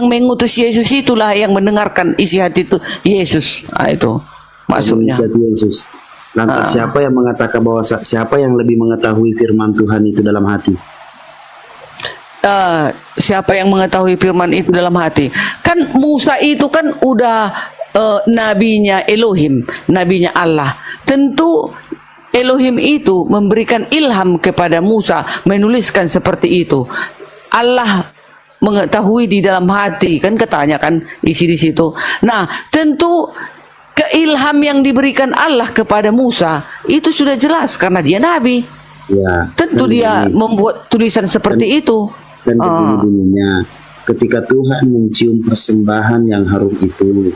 mengutus Yesus itulah yang mendengarkan isi hati itu Yesus. Itu maksudnya. Isi hati Yesus. Lantas siapa yang mengatakan bahwa siapa yang lebih mengetahui firman Tuhan itu dalam hati? Siapa yang mengetahui firman itu dalam hati? Kan Musa itu kan udah nabinya Elohim, nabinya Allah. Tentu Elohim itu memberikan ilham kepada Musa menuliskan seperti itu. Allah mengetahui di dalam hati, kan katanya kan isi di situ. Nah, tentu keilham yang diberikan Allah kepada Musa itu sudah jelas karena dia nabi. Ya, tentu dia membuat tulisan seperti itu. Dan begini ketika Tuhan mencium persembahan yang harum itu,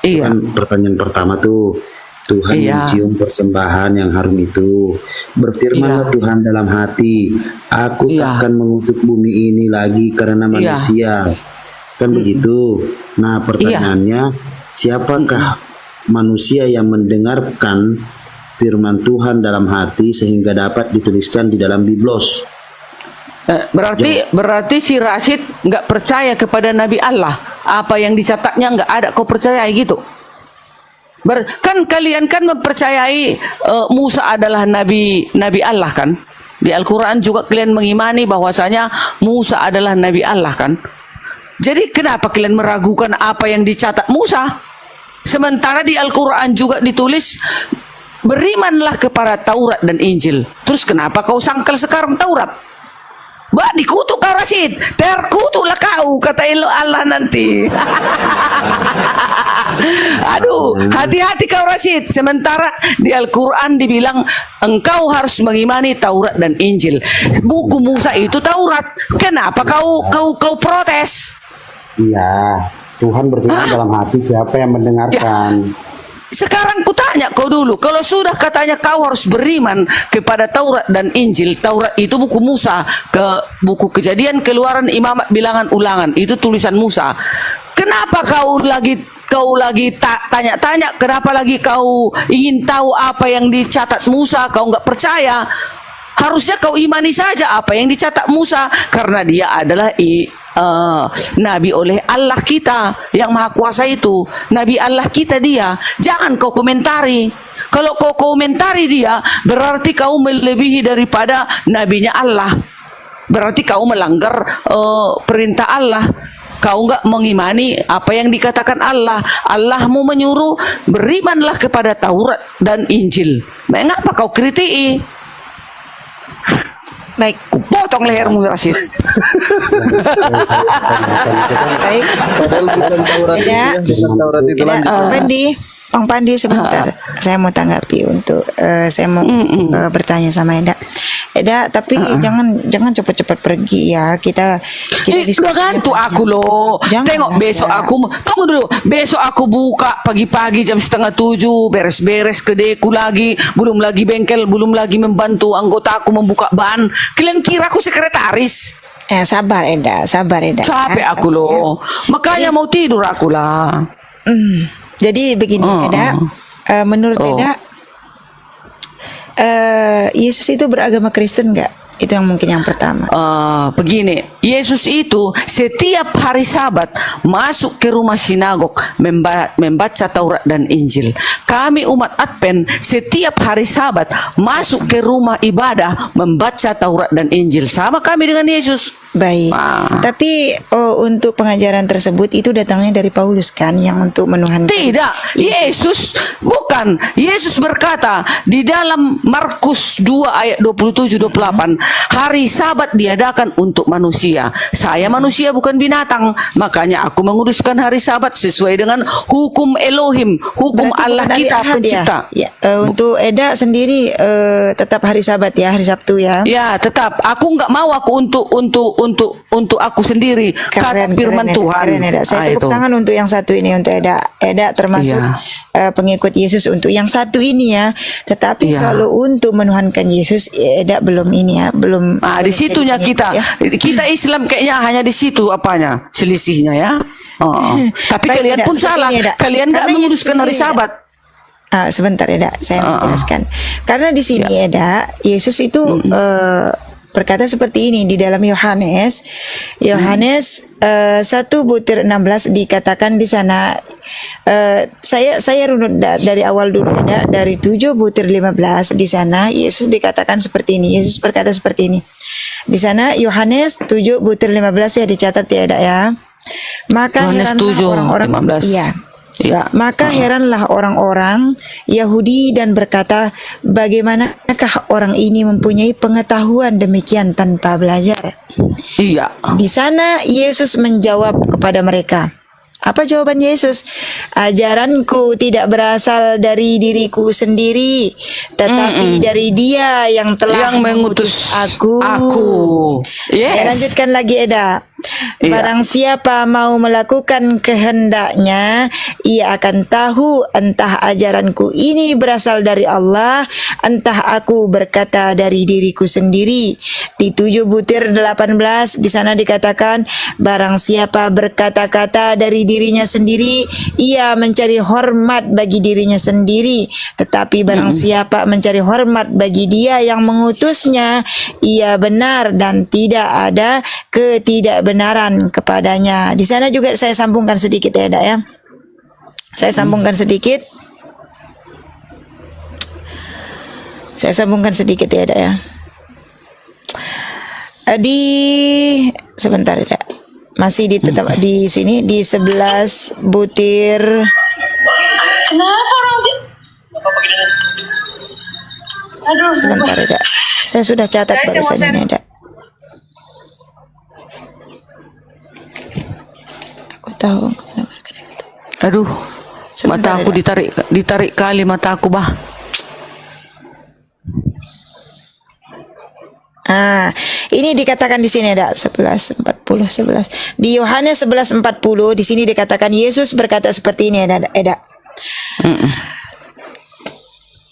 kan pertanyaan pertama tuh, Tuhan mencium persembahan yang harum itu, berfirmanlah Tuhan dalam hati, aku takkan mengutuk bumi ini lagi karena manusia, kan begitu. Nah pertanyaannya, siapakah manusia yang mendengarkan firman Tuhan dalam hati sehingga dapat dituliskan di dalam Biblos? Berarti si Rashid nggak percaya kepada Nabi Allah, apa yang dicatatnya nggak ada, kau percaya gitu? Kan kalian kan mempercayai Musa adalah nabi Allah kan? Di Al-Quran juga kalian mengimani bahwasanya Musa adalah nabi Allah kan? Jadi kenapa kalian meragukan apa yang dicatat Musa? Sementara di Al-Quran juga ditulis berimanlah kepada Taurat dan Injil. Terus kenapa kau sangkal sekarang Taurat? Mbak, dikutuk kau Rashid, terkutuklah kau, kata Allah nanti. Aduh, hati-hati kau Rashid. Sementara di Al-Quran dibilang engkau harus mengimani Taurat dan Injil. Buku Musa itu Taurat. Kenapa kau protes? Iya, Tuhan berfirman dalam hati, siapa yang mendengarkan? Sekarang kutanya kau dulu, kalau sudah katanya kau harus beriman kepada Taurat dan Injil, Taurat itu buku Musa, buku Kejadian, Keluaran, Imamat, Bilangan, Ulangan, itu tulisan Musa. Kenapa kau lagi tanya-tanya? Kenapa lagi kau ingin tahu apa yang dicatat Musa? Kau nggak percaya? Harusnya kau imani saja apa yang dicatat Musa, karena dia adalah nabi oleh Allah kita yang maha kuasa itu, nabi Allah kita dia. Jangan kau komentari. Kalau kau komentari dia, berarti kau melebihi daripada nabinya Allah, berarti kau melanggar perintah Allah. Kau enggak mengimani apa yang dikatakan Allah. Allahmu menyuruh berimanlah kepada Taurat dan Injil. Mengapa kau kritiki? Baik, potong lehermu Rashid. Baik. Bang Pandi sebentar. Saya mau tanggapi untuk saya mau bertanya sama Eda. Eda, tapi jangan cepat-cepat pergi ya. Kita udah gantung aku loh. Tengok besok aku tunggu dulu. Besok aku buka pagi-pagi jam 6:30, beres-beres kedeku lagi, belum lagi bengkel, belum lagi membantu anggota aku membuka ban. Kalian kira aku sekretaris? Sabar Eda, sabar Eda. Capek aku loh. Makanya mau tidur aku lah. Jadi begini Eda, menurut Eda, Yesus itu beragama Kristen nggak? Itu yang mungkin yang pertama. Begini, Yesus itu setiap hari Sabat masuk ke rumah sinagog membaca Taurat dan Injil. Kami umat Advent setiap hari Sabat masuk ke rumah ibadah membaca Taurat dan Injil. Sama kami dengan Yesus. Baik. Tapi untuk pengajaran tersebut itu datangnya dari Paulus kan, yang untuk menuhankan. Tidak, Yesus bukan. Yesus berkata di dalam Markus 2 ayat 27-28, hari Sabat diadakan untuk manusia. Saya manusia bukan binatang, makanya aku menguduskan hari Sabat sesuai dengan hukum Elohim, hukum berarti Allah kita pencipta. Ya, untuk Eda sendiri tetap hari Sabat ya, hari Sabtu ya. Ya, tetap. Aku nggak mau aku untuk untuk aku sendiri. Kata firman Tuhan. Keren, saya tepuk tangan untuk yang satu ini, untuk Eda termasuk pengikut Yesus untuk yang satu ini ya. Tetapi kalau untuk menuhankan Yesus, Eda belum ini ya, belum. Di situnya kita Islam kayaknya hanya di situ apanya selisihnya ya. Tapi kalian pun salah. Kalian nggak menguruskan hari Sabat. Sebentar Eda, saya menjelaskan. Karena di sini Eda, Yesus itu berkata seperti ini di dalam Yohanes 1 butir 16 dikatakan di sana. Saya runut dari awal dulu Eda, dari 7 butir 15 di sana Yesus dikatakan seperti ini. Yesus berkata seperti ini. Di sana Yohanes 7 butir 15 ya, dicatat ya Eda ya. Maka heranlah orang-orang maka heranlah orang-orang Yahudi dan berkata, bagaimanakah orang ini mempunyai pengetahuan demikian tanpa belajar? Di sana Yesus menjawab kepada mereka. Apa jawaban Yesus? Ajaranku tidak berasal dari diriku sendiri, tetapi dari Dia yang telah mengutus aku. Saya lanjutkan lagi Eda. Barang siapa mau melakukan kehendaknya, ia akan tahu entah ajaranku ini berasal dari Allah, entah aku berkata dari diriku sendiri. Di 7 butir 18 di sana dikatakan, barang siapa berkata-kata dari dirinya sendiri, ia mencari hormat bagi dirinya sendiri. Tetapi barang siapa mencari hormat bagi Dia yang mengutusnya, ia benar dan tidak ada ketidakbenaran kepadanya. Di sana juga saya sambungkan sedikit ya, Eda ya. Saya sambungkan sedikit. Saya sambungkan sedikit ya, Eda ya. Sebentar ya. Masih tetap di sini di 11 butir. Kenapa orang Aduh, sebentar ya. Saya sudah catat barusan ini, Eda. Aku tahu. Aduh, mata aku ditarik kali mataku bah. Ini dikatakan di sini ada 11. Di Yohanes 11:40 di sini dikatakan Yesus berkata seperti ini Eda.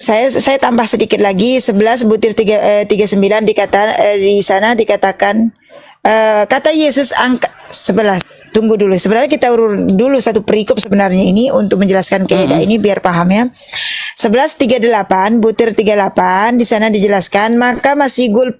Saya tambah sedikit lagi 11 butir 39 di sana dikatakan kata Yesus angka 11. Tunggu dulu. Sebenarnya kita urut dulu satu perikop sebenarnya ini untuk menjelaskan keadaan ini biar paham ya. 11:38 butir 38 di sana dijelaskan maka masih gul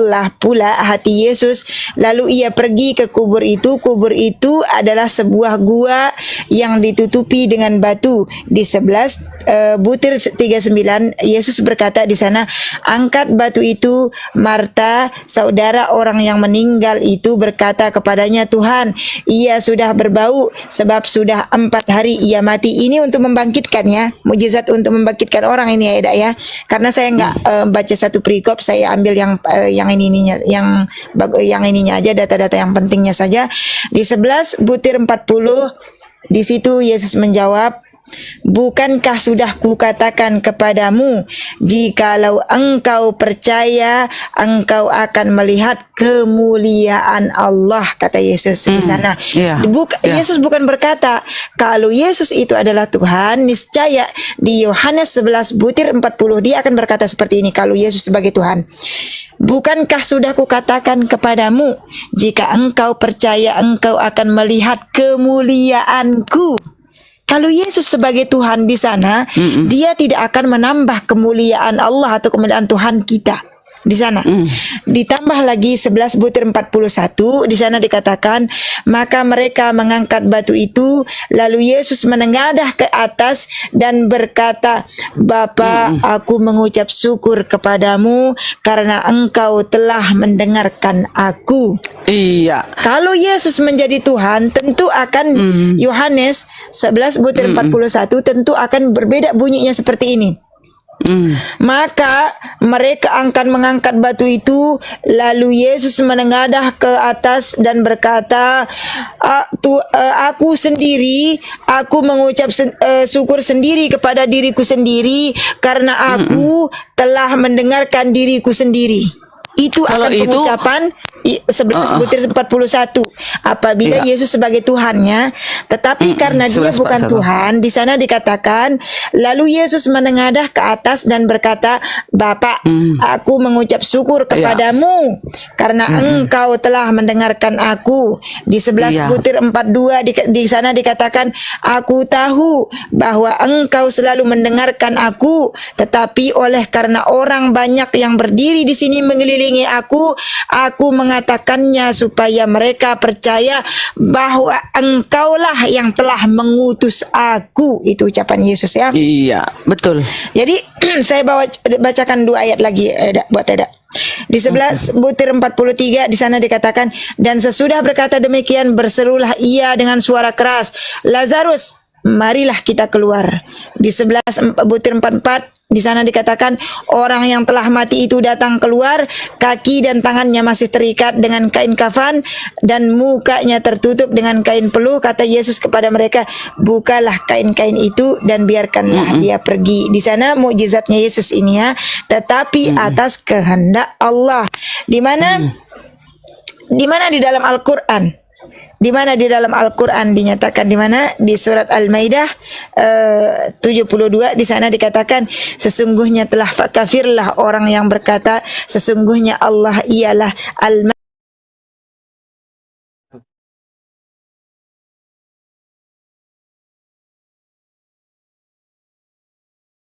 lah pula hati Yesus, lalu ia pergi ke kubur itu. Kubur itu adalah sebuah gua yang ditutupi dengan batu. Di 11 butir 39 Yesus berkata di sana, angkat batu itu. Marta, saudara orang yang meninggal itu berkata kepadanya, Tuhan, ia sudah berbau sebab sudah 4 hari ia mati. Ini untuk membangkitkan ya, mujizat untuk membangkitkan orang ini ya Eda ya. Karena saya nggak baca satu perikop, saya ambil yang ininya aja, data-data yang pentingnya saja. Di 11 butir 40 di situ Yesus menjawab, bukankah sudah kukatakan kepadamu, jikalau engkau percaya, engkau akan melihat kemuliaan Allah, kata Yesus di sana. Yesus bukan berkata kalau Yesus itu adalah Tuhan, niscaya di Yohanes 11 butir 40 dia akan berkata seperti ini, kalau Yesus sebagai Tuhan. Bukankah sudah kukatakan kepadamu, jika engkau percaya, engkau akan melihat kemuliaanku. Kalau Yesus sebagai Tuhan di sana, dia tidak akan menambah kemuliaan Allah atau kemuliaan Tuhan kita di sana. Ditambah lagi 11 butir 41 di sana dikatakan, maka mereka mengangkat batu itu, lalu Yesus menengadah ke atas dan berkata, Bapa, aku mengucap syukur kepadamu karena engkau telah mendengarkan aku. Kalau Yesus menjadi Tuhan, tentu akan Yohanes 11 butir 41 tentu akan berbeda bunyinya seperti ini. Maka mereka akan mengangkat batu itu, lalu Yesus menengadah ke atas dan berkata, aku mengucap syukur sendiri kepada diriku sendiri karena aku telah mendengarkan diriku sendiri. itu Kalau akan itu- pengucapan 11 butir 41 apabila Iya. Yesus sebagai Tuhannya, tetapi karena dia 11, Pak, bukan sabar. Tuhan, di sana dikatakan lalu Yesus menengadah ke atas dan berkata, Bapa, aku mengucap syukur kepadamu karena engkau telah mendengarkan aku. Di 11 Iya. butir 42 di sana dikatakan, aku tahu bahwa engkau selalu mendengarkan aku, tetapi oleh karena orang banyak yang berdiri di sini mengelilingi aku mengatakannya supaya mereka percaya bahwa engkaulah yang telah mengutus aku. Itu ucapan Yesus ya. Iya, betul. Jadi saya bacakan 2 ayat lagi buat Eda. Di 11 butir 43 di sana dikatakan, dan sesudah berkata demikian berserulah ia dengan suara keras, Lazarus, marilah kita keluar. Di 11 butir 44 di sana dikatakan orang yang telah mati itu datang keluar, kaki dan tangannya masih terikat dengan kain kafan dan mukanya tertutup dengan kain peluh. Kata Yesus kepada mereka, bukalah kain-kain itu dan biarkanlah dia pergi. Di sana mukjizatnya Yesus ini ya, tetapi atas kehendak Allah. Di mana di dalam Al-Qur'an? Di mana di dalam Al-Qur'an dinyatakan, di mana? Di surat Al-Maidah 72 di sana dikatakan, sesungguhnya telah kafirlah orang yang berkata sesungguhnya Allah ialah Al